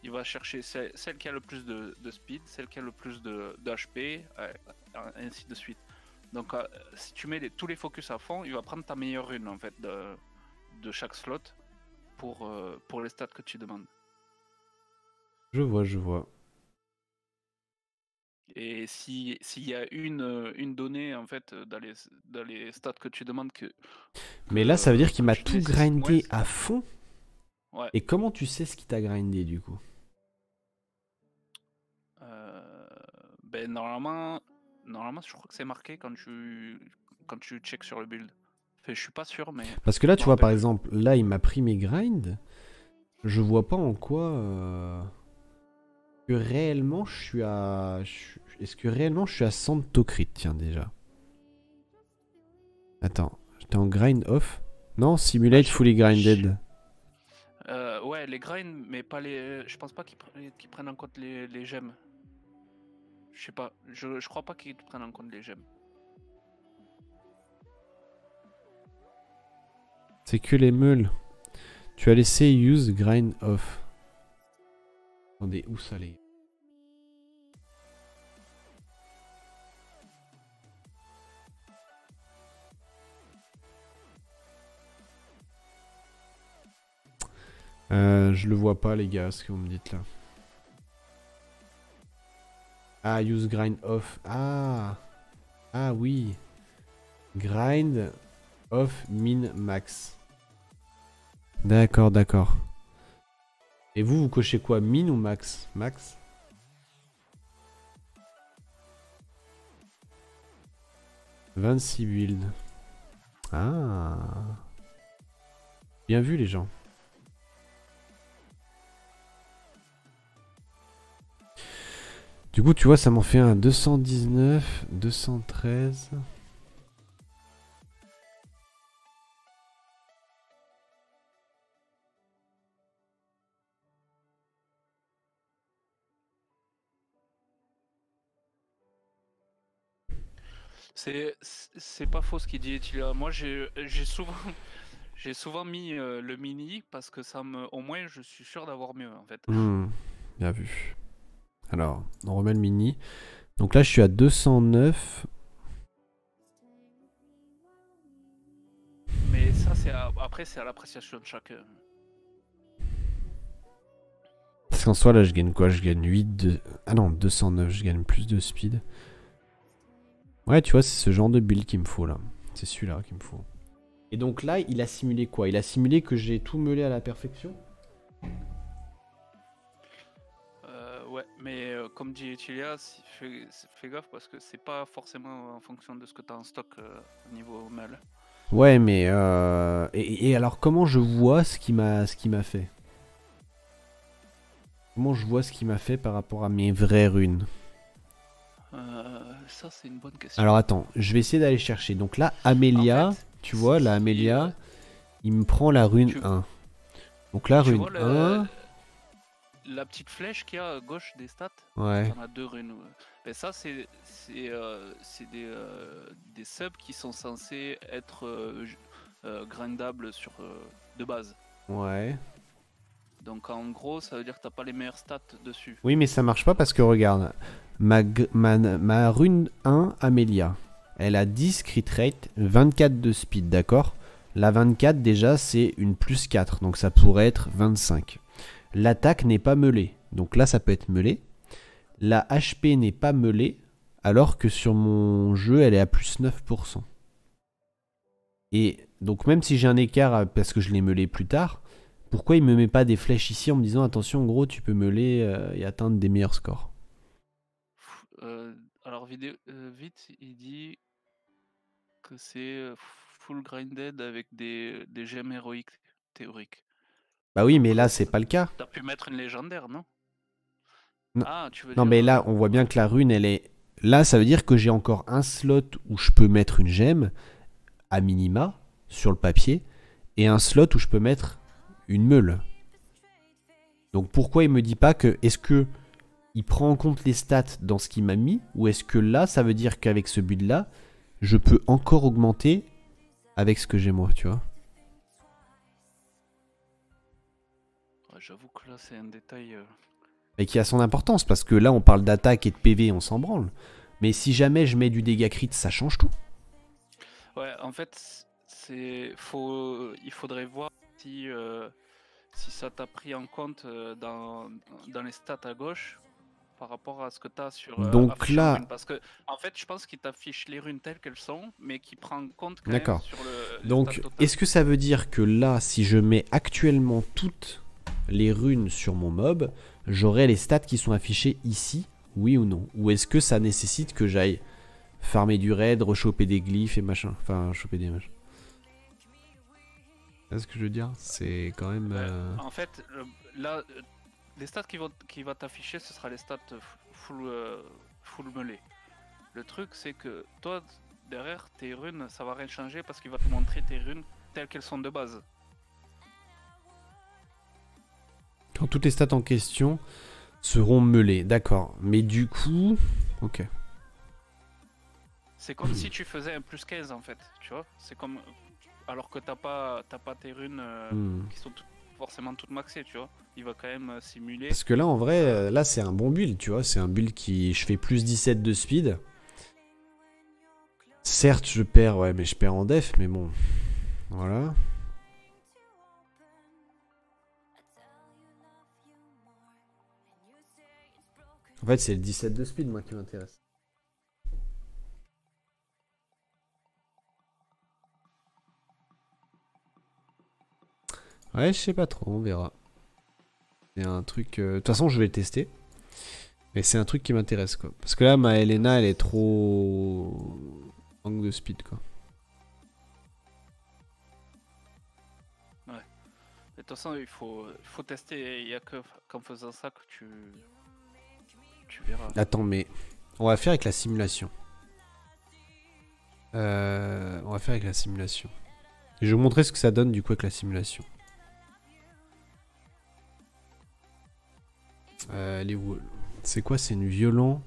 Il va chercher celle qui a le plus de speed, celle qui a le plus de HP, ainsi de suite. Donc, si tu mets tous les focus à fond, il va prendre ta meilleure rune en fait de chaque slot pour les stats que tu demandes. Je vois, je vois. Et s'il y a une donnée en fait dans les stats que tu demandes Mais là, ça veut dire qu'il que m'a tu tout nécessites moins, grindé à fond. ouais. Et comment tu sais ce qui t'a grindé, du coup? Euh, ben normalement, je crois que c'est marqué quand tu checks sur le build. Enfin, je suis pas sûr, mais Parce que là, je me tu vois, par rappelle plus. exemple, là, il m'a pris mes grinds. Je vois pas en quoi. Que réellement, je suis à. Est-ce que réellement, je suis à 100 de Tokrit, tiens, déjà. Attends, j'étais en grind off? Non, Bah, simulate fully grinded. ouais, les grinds, mais pas les. Je pense pas qu'ils prennent en compte les gemmes. Je sais pas. Je crois pas qu'ils prennent en compte les gemmes. C'est que les meules. Tu as laissé use grind off. Attendez, où ça les... je le vois pas les gars, ce que vous me dites là. Ah, use grind off. Ah. Ah oui. Grind off min max. D'accord, d'accord. Et vous, vous cochez quoi? Min ou max? Max? « 26 builds. » Ah. Bien vu les gens. Du coup, tu vois, ça m'en fait un 219, 213. C'est pas faux ce qu'il dit. Moi, j'ai souvent, j'ai souvent mis le mini parce que ça me, au moins, je suis sûr d'avoir mieux en fait. Bien vu. Alors, on remet le mini. Donc là, je suis à 209. Mais ça, après, c'est à l'appréciation de chacun. Parce qu'en soi, là, je gagne quoi? Je gagne 8 de... Ah non, 209, je gagne plus de speed. Ouais, tu vois, c'est ce genre de build qu'il me faut, là. C'est celui-là qu'il me faut. Et donc là, il a simulé quoi? Il a simulé que j'ai tout meulé à la perfection? Ouais, mais comme dit Etilia, fais gaffe parce que c'est pas forcément en fonction de ce que tu as en stock au niveau mail. Ouais, mais... Et alors, comment je vois ce qu'il m'a fait? Comment je vois ce qu'il m'a fait par rapport à mes vraies runes? Ça, c'est une bonne question. Alors attends, je vais essayer d'aller chercher. Donc là, Amélia, en fait, tu vois, la Amélia, il me prend la rune 1. Donc la rune 1... La petite flèche qu'il y a à gauche des stats, ouais. on a 2 runes. Mais ça, c'est des subs qui sont censés être grindables sur, de base. Ouais. Donc en gros, ça veut dire que t'as pas les meilleures stats dessus. Oui, mais ça marche pas parce que regarde, ma rune 1, Amélia, elle a 10 crit rate, 24 de speed, d'accord? La 24 déjà c'est une plus 4, donc ça pourrait être 25. L'attaque n'est pas meulée, donc là ça peut être meulé. La HP n'est pas meulée, alors que sur mon jeu elle est à plus 9%. Et donc même si j'ai un écart parce que je l'ai meulé plus tard, pourquoi il me met pas des flèches ici en me disant attention gros tu peux meuler et atteindre des meilleurs scores? Alors vite il dit que c'est full grinded avec des gemmes héroïques théoriques. Bah oui, mais là c'est pas le cas. T'as pu mettre une légendaire, non? Non. Ah, tu veux Non dire, mais là on voit bien que la rune elle est... Là ça veut dire que j'ai encore un slot où je peux mettre une gemme à minima sur le papier et un slot où je peux mettre une meule. Donc pourquoi il me dit pas que... Est-ce que il prend en compte les stats dans ce qu'il m'a mis ou est-ce que là ça veut dire qu'avec ce build là je peux encore augmenter avec ce que j'ai moi, tu vois? Ouais, j'avoue que là c'est un détail... Mais qui a son importance parce que là on parle d'attaque et de PV, on s'en branle. Mais si jamais je mets du dégât crit, ça change tout. Ouais, en fait, il faudrait voir si ça t'a pris en compte dans les stats à gauche par rapport à ce que tu as sur donc là, rune. Parce que en fait, je pense qu'il t'affiche les runes telles qu'elles sont, mais qui prend en compte quand même d'accord. sur le Donc, est-ce que ça veut dire que là, si je mets actuellement toutes les runes sur mon mob, j'aurai les stats qui sont affichées ici, oui ou non? Ou est-ce que ça nécessite que j'aille farmer du raid, rechoper des glyphes et machin? Enfin, choper des machins. C'est ce que je veux dire? C'est quand même... En fait, là, les stats qui va t'afficher, ce sera les stats full melee. Le truc, c'est que toi, derrière, tes runes, ça va rien changer parce qu'il va te montrer tes runes telles qu'elles sont de base. Quand toutes les stats en question seront meulées, d'accord. Mais du coup... Ok. C'est comme si tu faisais un plus 15 en fait, tu vois. C'est comme... alors que t'as pas tes runes qui sont forcément toutes maxées, tu vois. Il va quand même simuler. Parce que là, en vrai, là, c'est un bon build, tu vois. C'est un build qui... Je fais plus 17 de speed. Certes, je perds, ouais, mais je perds en def, mais bon. Voilà. En fait, c'est le 17 de speed, moi, qui m'intéresse. Ouais, je sais pas trop, on verra. C'est un truc... De toute façon, je vais le tester. Mais c'est un truc qui m'intéresse, quoi. Parce que là, ma Elena, elle est trop... manque de speed, quoi. Ouais. De toute façon, il faut tester. Il n'y a qu'en faisant ça que tu verras. Attends, mais... On va faire avec la simulation. On va faire avec la simulation. Et je vais vous montrer ce que ça donne, du coup, avec la simulation. Elle est où? C'est quoi? C'est une violon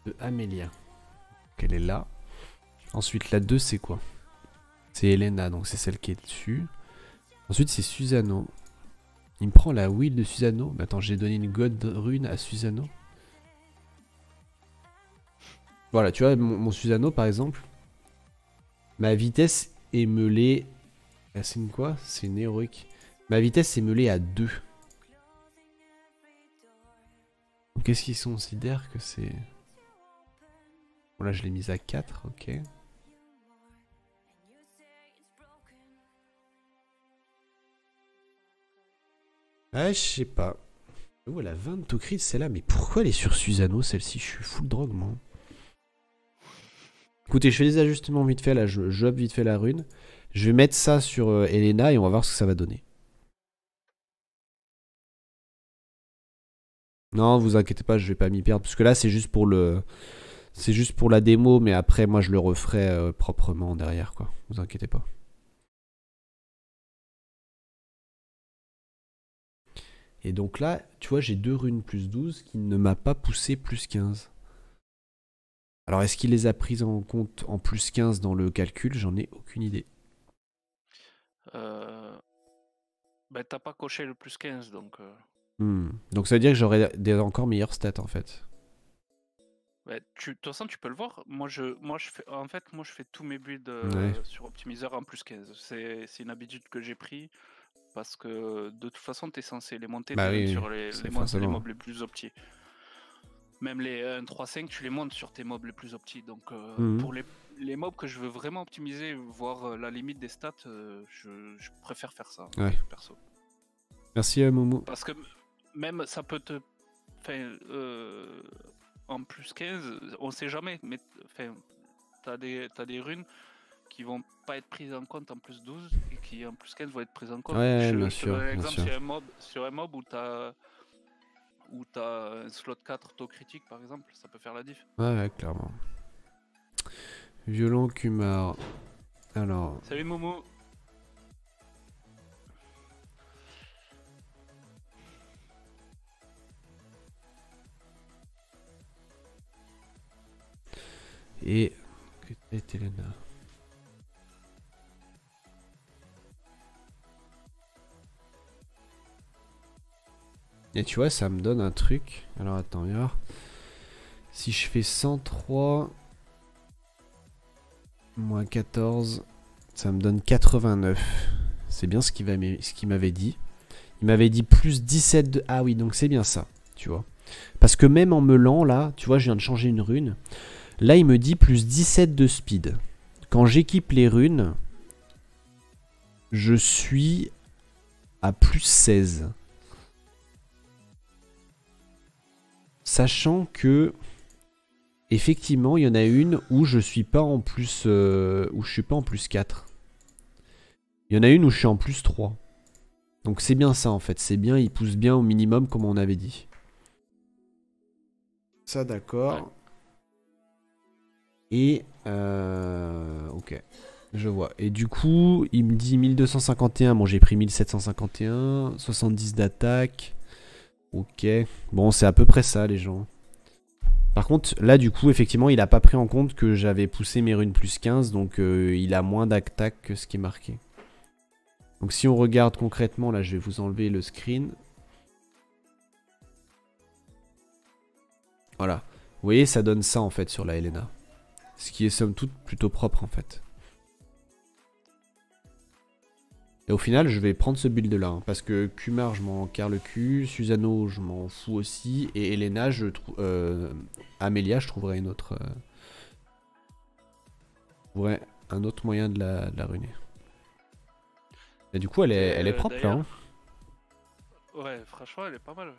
de Amelia. Donc elle est là. Ensuite la 2 c'est quoi? C'est Elena, donc c'est celle qui est dessus. Ensuite c'est Susano. Il me prend la wheel de Susano. Mais attends, j'ai donné une god rune à Susano. Voilà, tu vois, mon Susano par exemple. Ma vitesse est meulée... C'est une quoi? C'est une héroïque. Ma vitesse est meulée à 2. Qu'est-ce qu'ils considèrent que c'est... Bon là je l'ai mise à 4, ok. Ah je sais pas. Oh elle a 20 de crit celle-là, mais pourquoi elle est sur Susano celle-ci? Je suis full drogue moi. Écoutez, je fais des ajustements vite fait là, je up vite fait la rune. Je vais mettre ça sur Elena et on va voir ce que ça va donner. Non, vous inquiétez pas, je vais pas m'y perdre. Parce que là, c'est juste pour le... C'est juste pour la démo, mais après, moi, je le referai proprement derrière, quoi. Vous inquiétez pas. Et donc là, tu vois, j'ai 2 runes plus 12 qui ne m'a pas poussé plus 15. Alors, est-ce qu'il les a prises en compte en plus 15 dans le calcul? J'en ai aucune idée. Bah, t'as pas coché le plus 15, donc... Donc ça veut dire que j'aurai des encore meilleures stats, en fait. Bah, de toute façon, tu peux le voir. Moi, je fais... En fait, moi, je fais tous mes builds sur Optimiseur en plus 15. C'est une habitude que j'ai pris. Parce que de toute façon, tu es censé les monter Bah oui, sur les mobs les plus optis. Même les 1.3.5, tu les montes sur tes mobs les plus optis. Donc pour les mobs que je veux vraiment optimiser, voir la limite des stats, je préfère faire ça, perso. Merci Momo. Parce que même ça peut te... en plus 15, on sait jamais, mais t'as des runes qui vont pas être prises en compte en plus 12 et qui en plus 15 vont être prises en compte. Ouais, bien sûr. Par exemple, sur un mob où t'as un slot 4 taux critique par exemple, ça peut faire la diff. Ouais, clairement. Violon Kumar. Alors. Salut Momo. Et Elena. Et tu vois, ça me donne un truc. Alors attends, regarde. Si je fais 103 moins 14, ça me donne 89. C'est bien ce qu'il m'avait dit. Il m'avait dit plus 17 de... Ah oui, donc c'est bien ça, tu vois. Parce que même en meulant, là, tu vois, je viens de changer une rune. Là, il me dit plus 17 de speed. Quand j'équipe les runes, je suis à plus 16. Sachant que, effectivement, il y en a une où je suis pas en plus, où je suis pas en plus 4. Il y en a une où je suis en plus 3. Donc c'est bien ça en fait, c'est bien, il pousse bien au minimum comme on avait dit. Ça d'accord. Ouais. Et ok, je vois. Et du coup, il me dit 1251, bon j'ai pris 1751, 70 d'attaque. Ok, bon c'est à peu près ça les gens. Par contre, là du coup, effectivement, il a pas pris en compte que j'avais poussé mes runes plus 15, donc il a moins d'attaque que ce qui est marqué. Donc si on regarde concrètement, là je vais vous enlever le screen. Voilà. Vous voyez, ça donne ça en fait sur la Helena. Ce qui est somme toute plutôt propre en fait. Et au final, je vais prendre ce build là. Hein, parce que Kumar, je m'en carre le cul. Susano, je m'en fous aussi. Et Helena, je trouve. Amelia, je trouverai une autre. Ouais, un autre moyen de la ruiner. Et du coup, elle est propre là. Hein. Ouais, franchement, elle est pas mal.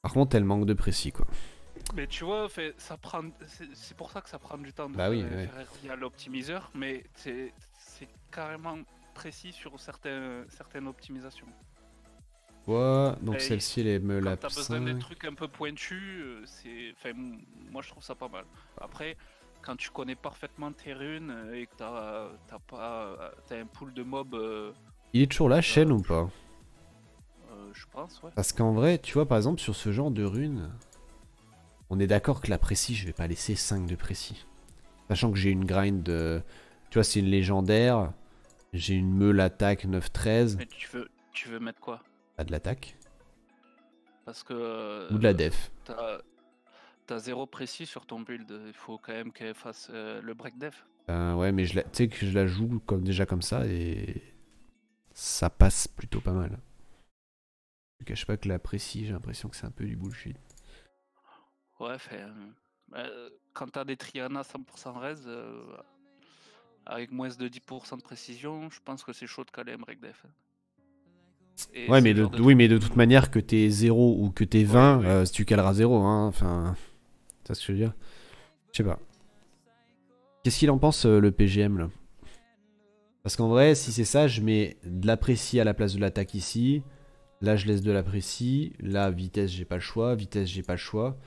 Par contre, elle manque de précis quoi. Mais tu vois, ça prend, c'est pour ça que ça prend du temps de bah oui, faire via l'optimiseur, mais c'est carrément précis sur certaines optimisations. Ouais, donc celle-ci elle me la. Quand t'as besoin des trucs un peu pointus, moi je trouve ça pas mal. Après, quand tu connais parfaitement tes runes et que t'as un pool de mobs. Il est toujours là, Shen ou pas? Je pense, ouais. Parce qu'en vrai, tu vois, par exemple, sur ce genre de runes, on est d'accord que la précis, je vais pas laisser 5 de précis. Sachant que j'ai une grind de. Tu vois, c'est une légendaire. J'ai une meule attaque 9-13. Mais tu veux mettre quoi? Pas de l'attaque. Parce que. Ou de la def. T'as 0 précis sur ton build, il faut quand même qu'elle fasse le break def. Ouais, mais tu sais que je la joue déjà comme ça et ça passe plutôt pas mal. Je cache pas que la précis, j'ai l'impression que c'est un peu du bullshit. Ouais, quand t'as des Triana 100% res, avec moins de 10% de précision, je pense que c'est chaud de caler un break def. Ouais, mais de toute manière, que t'es 0 ou que t'es 20, tu caleras 0. Hein, enfin, c'est ce que je veux dire. Je sais pas. Qu'est-ce qu'il en pense, le PGM, là? Parce qu'en vrai, si c'est ça, je mets de l'apprécie à la place de l'attaque ici. Là, je laisse de l'apprécie. Là, vitesse, j'ai pas le choix. Vitesse, j'ai pas le choix.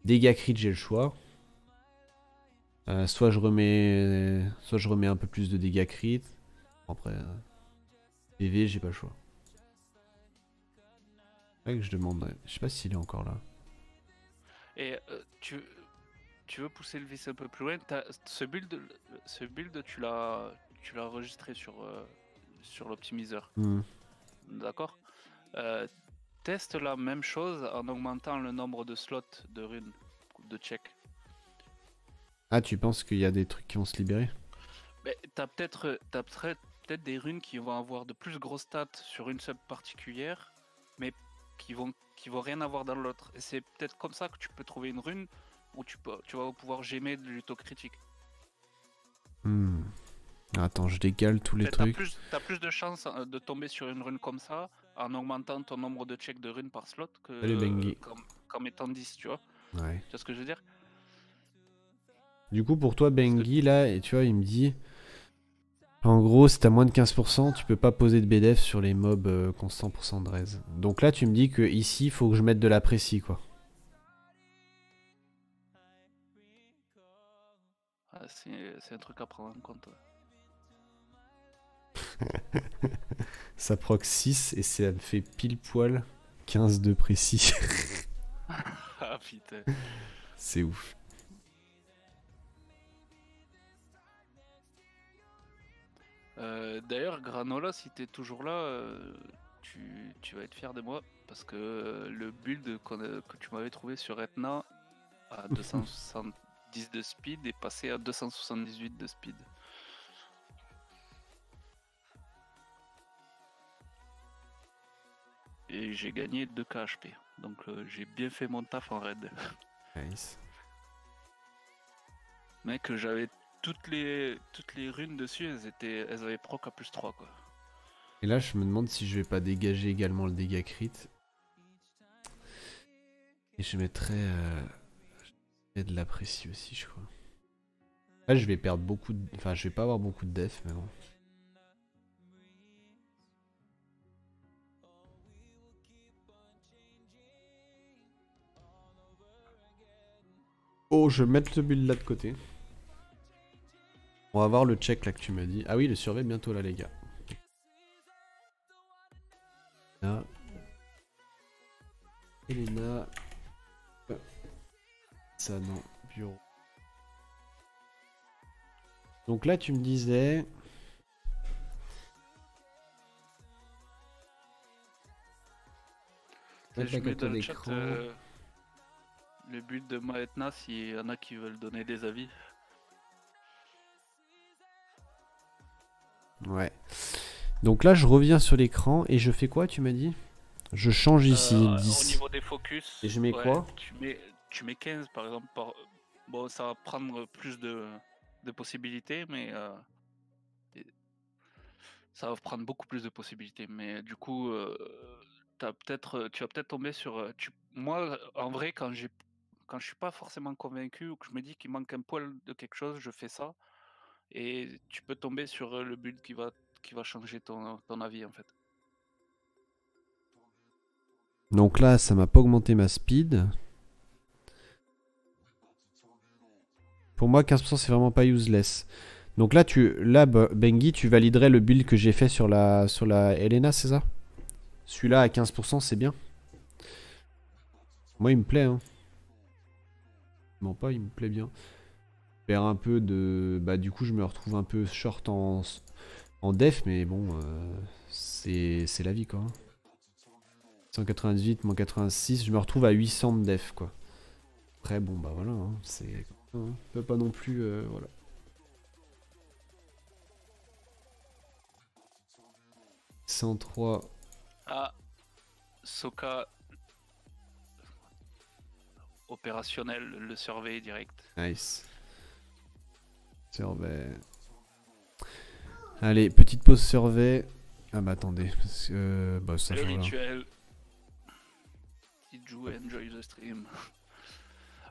Dégâts crit, j'ai le choix. Soit je remets un peu plus de dégâts crit. Après, PV, j'ai pas le choix. C'est vrai que je demande. Je sais pas s'il est encore là. Et tu veux pousser le vice un peu plus loin. Ce build, tu l'as enregistré sur l'optimiseur. D'accord. Teste la même chose en augmentant le nombre de slots de runes de check. Ah, tu penses qu'il y a des trucs qui vont se libérer? Mais t'as peut-être des runes qui vont avoir de plus grosses stats sur une sub particulière, mais qui vont rien avoir dans l'autre. Et c'est peut-être comme ça que tu peux trouver une rune où tu vas pouvoir gémer de l'autocritique. Attends, je décale tous les trucs. T'as plus de chances de tomber sur une rune comme ça en augmentant ton nombre de checks de runes par slot qu'en mettant 10, tu vois. Ouais. Tu vois ce que je veux dire? Du coup, pour toi, Bengi, là, et tu vois, il me dit... En gros, si t'as moins de 15%, tu peux pas poser de BDF sur les mobs constants pour 100 de raise. Donc là, tu me dis que ici, il faut que je mette de la précis, quoi. Ah, c'est un truc à prendre en compte. Ça proc 6 et ça me fait pile poil 15 de précis. Ah putain. C'est ouf. D'ailleurs, Granola, si t'es toujours là, tu vas être fier de moi parce que le build que tu m'avais trouvé sur Etna à 270 de speed est passé à 278 de speed. Et j'ai gagné 2 KHP. Donc j'ai bien fait mon taf en raid. Nice. Mec, j'avais toutes les runes dessus, elles avaient proc à plus 3 quoi. Et là, je me demande si je vais pas dégager également le dégât crit. Et je mettrais de l'apprécie aussi, je crois. Là, je vais perdre beaucoup de... Enfin, je vais pas avoir beaucoup de def, mais bon. Oh, je vais mettre le build là de côté. On va voir le check là que tu me dis. Ah oui, le survey bientôt là, les gars. Là. Elena. Ça, non. Bureau. Donc là, tu me disais... Mettre Je la mets capture dans le chat d'écran. le but de Maetna s'il y en a qui veulent donner des avis. Ouais. Donc là, je reviens sur l'écran et je fais quoi, tu m'as dit? Je change ici, Au 10. niveau des focus, Et je mets ouais, quoi? tu mets 15 par exemple. Bon, ça va prendre plus de possibilités, mais ça va prendre beaucoup plus de possibilités. Mais du coup, tu vas peut-être tomber sur. Moi, en vrai, quand je suis pas forcément convaincu ou que je me dis qu'il manque un poil de quelque chose, je fais ça. Et tu peux tomber sur le build qui va changer ton avis en fait. Donc là, ça m'a pas augmenté ma speed. Pour moi, 15% c'est vraiment pas useless. Donc là, Bengi, tu validerais le build que j'ai fait sur la Elena, c'est ça? Celui-là à 15%, c'est bien. Moi, il me plaît, hein. Non, pas, il me plaît bien. Faire un peu de. Bah, du coup, je me retrouve un peu short en def, mais bon, c'est la vie, quoi. 198, moins 86, je me retrouve à 800 de def, quoi. Après, bon, bah voilà, hein, c'est. On peut pas non plus. Voilà. 103. Ah, Soka opérationnel, le surveille direct. Nice. Survey. Allez, petite pause survey. Ah bah attendez, parce que bah ça Le change rien. rituel. Tiju enjoy the stream.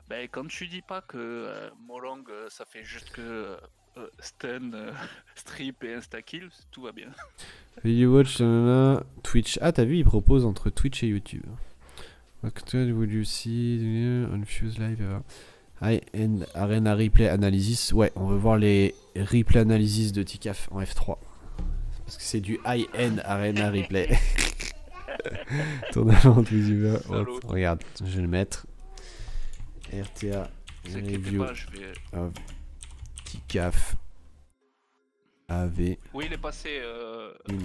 Ben, quand tu dis pas que Molong ça fait juste que stun, strip et insta-kill, tout va bien. Video watch, Twitch. Ah t'as vu, il propose entre Twitch et YouTube. What would you see on Fuse Live? High-end Arena Replay Analysis. Ouais, on veut voir les replay analysis de TCAF en F3. Parce que c'est du high-end Arena Replay. Tournament de VTuber. Regarde, je vais le mettre. RTA Review pas, je vais... of TCAF AV Oui, il est passé. in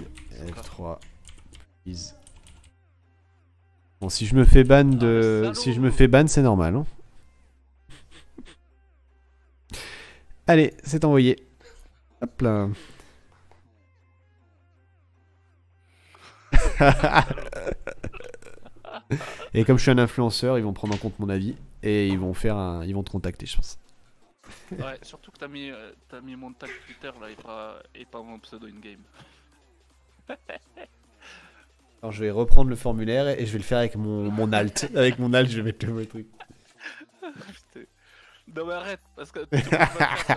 F3. Please. Bon, si je me fais ban de. Si je me fais ban, c'est normal. Hein. Allez, c'est envoyé. Hop là. Et comme je suis un influenceur, ils vont prendre en compte mon avis et ils vont ils vont te contacter, je pense. Ouais, surtout que t'as mis mon tag Twitter là et pas mon pseudo in-game. Alors je vais reprendre le formulaire et je vais le faire avec mon alt. Avec mon alt, je vais mettre le mot truc. Putain. Non mais arrête, parce que tout le monde va faire ça,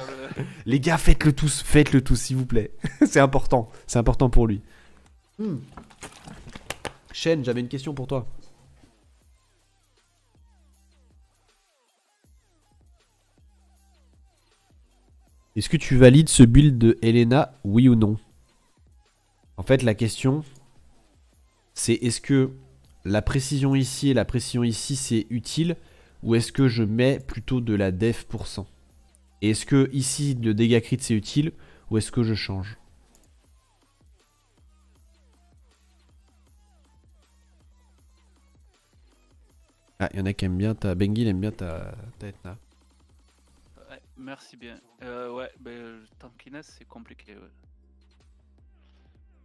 Les gars, faites-le tous, s'il vous plaît. C'est important pour lui. Shen, j'avais une question pour toi. Est-ce que tu valides ce build de Elena, oui ou non? En fait, la question, c'est est-ce que la précision ici et la précision ici, c'est utile? Ou est-ce que je mets plutôt de la def pour 100? Et est-ce que ici, le dégât crit, c'est utile? Ou est-ce que je change? Ah, il y en a qui aiment bien ta... Bengi, il aime bien ta Etna. Ouais, merci bien. Ouais, tankiness c'est compliqué. Ouais.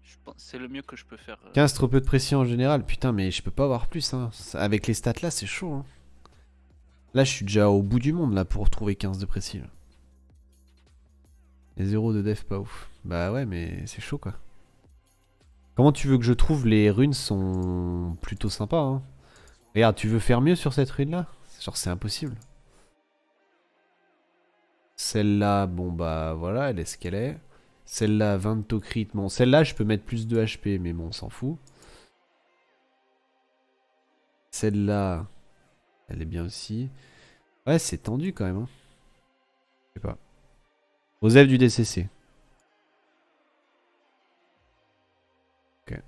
Je pense c'est le mieux que je peux faire. 15, trop peu de pression en général. Putain, mais je peux pas avoir plus. Hein. Avec les stats là, c'est chaud. Hein. Là, je suis déjà au bout du monde là pour trouver 15 de pression. Et 0 de def, pas ouf. Bah ouais, mais c'est chaud quoi. Comment tu veux que je trouve? Les runes sont plutôt sympas. Hein. Regarde, tu veux faire mieux sur cette rune là? Genre, c'est impossible. Celle-là, bon bah voilà, elle est ce qu'elle est. Celle-là, 20 au crit. Bon, celle-là, je peux mettre plus de HP, mais bon, on s'en fout. Celle-là, elle est bien aussi. Ouais, c'est tendu quand même. Hein. Je sais pas. Osef du DCC. Ok.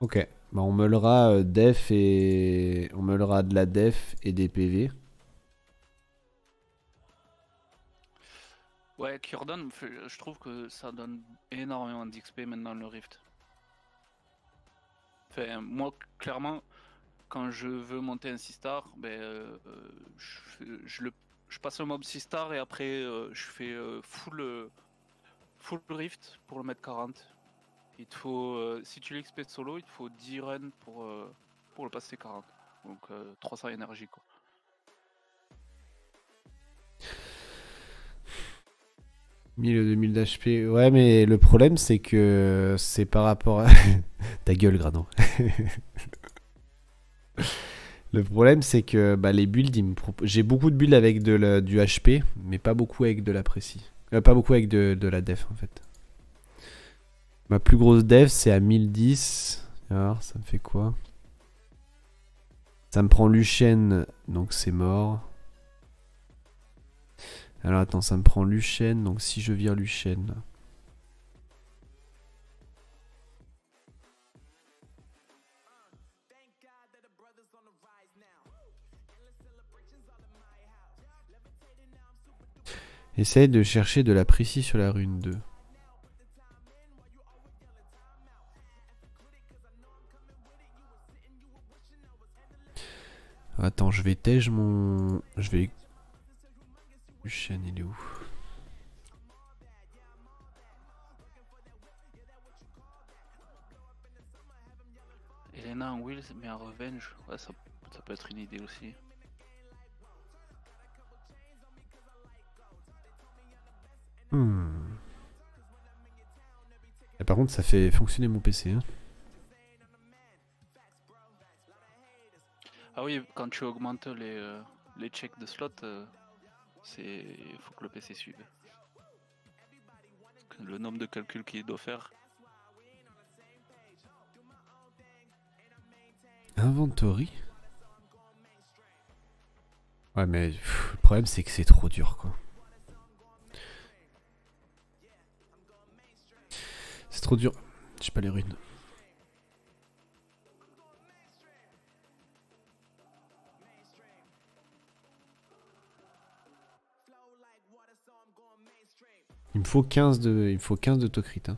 Ok. Bah, on meulera def et... On meulera de la def et des PV. Ouais, Cure-Done, je trouve que ça donne énormément d'XP maintenant le Rift. Enfin, moi, clairement, quand je veux monter un 6-star, ben, je passe le mob 6-star et après je fais full Rift pour le mettre 40. Il te faut, si tu l'XP solo, il te faut 10 runs pour le passer 40. Donc 300 énergie quoi. « 1000 ou 2000 d'HP. Ouais, mais le problème, c'est que c'est par rapport à... Ta gueule, Grano. Le problème, c'est que bah, les builds, j'ai beaucoup de builds avec du HP, mais pas beaucoup avec de la précis. Pas beaucoup avec de la def, en fait. Ma plus grosse def, c'est à 1010. Alors, ça me fait quoi? Ça me prend Luchen, donc c'est mort. Alors attends, ça me prend Luchen, donc si je vire Luchen... Essaye de chercher de la précis sur la rune 2. Attends, je vais tège mon... Je vais... Luchen, il est où? Elena en Will, mais en Revenge, ouais, ça peut être une idée aussi. Et par contre, ça fait fonctionner mon PC. Hein. Ah oui, quand tu augmentes les checks de slot, il faut que le PC suive. Le nombre de calculs qu'il doit faire. Inventory. Ouais, mais le problème, c'est que c'est trop dur, quoi. C'est trop dur. J'ai pas les runes. Il me faut 15 de Tokrit. Hein.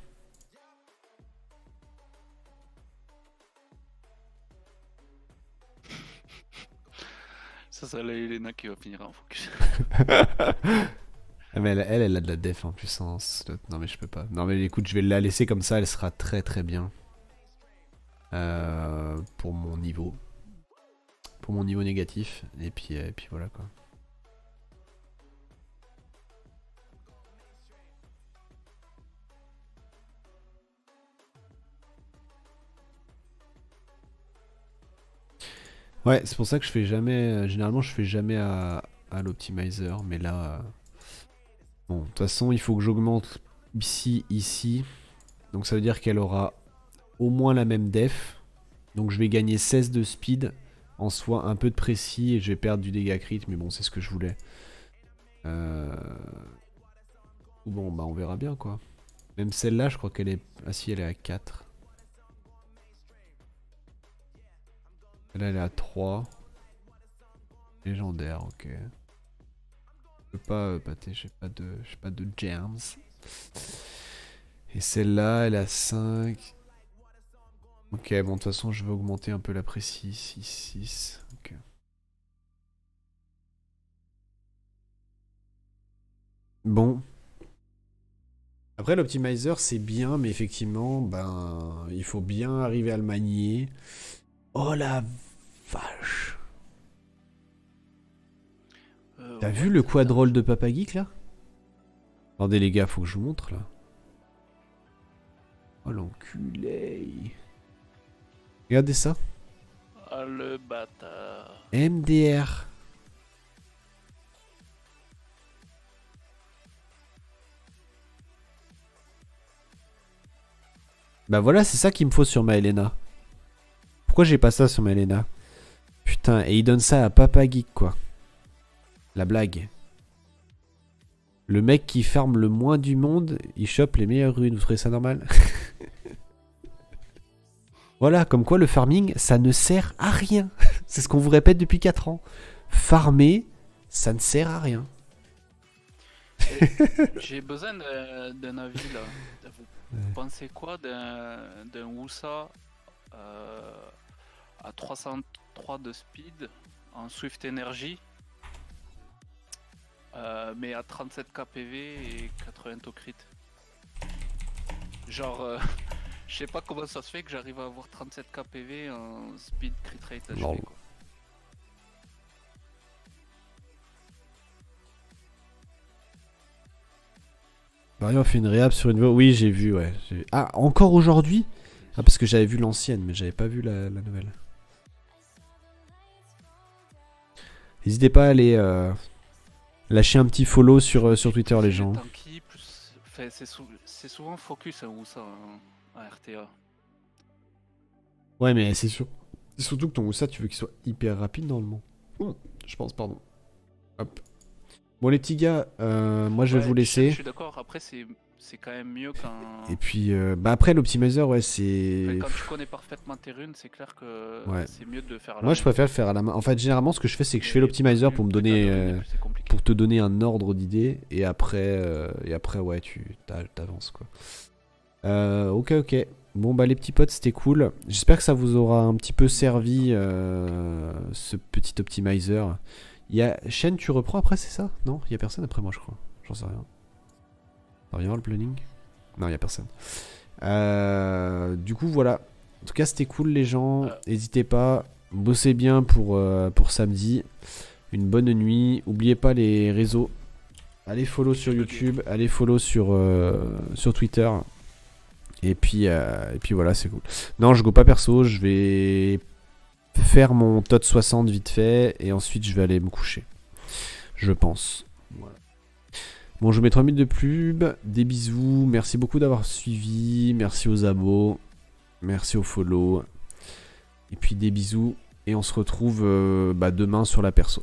Ça serait la Elena qui va finir en focus. Ah mais elle a de la def en puissance. Non mais je peux pas. Non mais écoute, je vais la laisser comme ça, elle sera très très bien. Pour mon niveau. Pour mon niveau négatif. Et puis voilà quoi. Ouais, c'est pour ça que je fais jamais... généralement je fais jamais à l'optimizer. Mais là... bon, de toute façon il faut que j'augmente ici. Donc ça veut dire qu'elle aura au moins la même def. Donc je vais gagner 16 de speed. En soi un peu de précis. Et je vais perdre du dégât crit. Mais bon, c'est ce que je voulais. Bon, bah on verra bien quoi. Même celle-là, je crois qu'elle est... Ah si, elle est à 4. Là, elle est à 3. Légendaire, ok. Je peux pas pâter, j'ai pas de gems. Et celle-là, elle est à 5. Ok, bon, de toute façon, je vais augmenter un peu la précis. 6, 6. Ok. Bon. Après, l'optimizer, c'est bien, mais effectivement, ben, il faut bien arriver à le manier. Oh la vache. T'as vu le quadroll de Papa Geek, là? Attendez, les gars, faut que je vous montre, là. Oh, l'enculé. Regardez ça. Ah, le bâtard. MDR. Bah voilà, c'est ça qu'il me faut sur ma Elena. Pourquoi j'ai pas ça sur ma Elena? Putain, et il donne ça à Papa Geek, quoi. La blague. Le mec qui farme le moins du monde, il chope les meilleures runes. Vous trouvez ça normal? Voilà, comme quoi le farming, ça ne sert à rien. C'est ce qu'on vous répète depuis 4 ans. Farmer, ça ne sert à rien. Et j'ai besoin d'un avis là. Vous pensez quoi d'un Wusa à 303 de speed en Swift Energy, mais à 37 kPV et 80 au crit? Genre, je sais pas comment ça se fait que j'arrive à avoir 37 kPV en speed crit rate HP, quoi. Mario a fait une réhab sur une voie. Oui, j'ai vu, ouais. Ah, encore aujourd'hui? Ah, parce que j'avais vu l'ancienne, mais j'avais pas vu la nouvelle. N'hésitez pas à aller lâcher un petit follow sur Twitter, les gens. Tanky, c'est souvent focus ou ça en RTA. Ouais, mais c'est surtout que ton Wusa, tu veux qu'il soit hyper rapide normalement. Je pense, pardon. Hop. Bon, les petits gars, moi je vais vous laisser. Je suis d'accord, après c'est quand même mieux quand. Et puis, bah après, l'optimizer, ouais, c'est. Quand tu connais parfaitement tes runes, c'est clair que c'est mieux de faire à la main. Moi, je préfère le faire à la main. En fait, généralement, ce que je fais, c'est que je fais l'optimizer pour me donner. Pour te donner un ordre d'idée. Et après, ouais, tu t'avances, quoi. Ok. Bon, bah, les petits potes, c'était cool. J'espère que ça vous aura un petit peu servi, ce petit optimizer. Il y a. Shen, tu reprends après, c'est ça? Non? Il y a personne après moi, je crois. J'en sais rien. On va rien voir le planning? Non, il y a personne. Du coup, voilà. En tout cas, c'était cool, les gens. N'hésitez pas. Bossez bien pour samedi. Une bonne nuit. N'oubliez pas les réseaux. Allez follow sur YouTube. Allez follow sur Twitter. Et puis voilà, c'est cool. Non, je go pas perso. Je vais faire mon TOT 60 vite fait. Et ensuite, je vais aller me coucher. Je pense. Voilà. Bon, je vous mets 3 minutes de pub. Des bisous. Merci beaucoup d'avoir suivi. Merci aux abos. Merci aux follow. Et puis des bisous. Et on se retrouve demain sur la perso.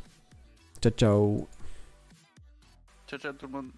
Ciao, ciao. Ciao, ciao tout le monde.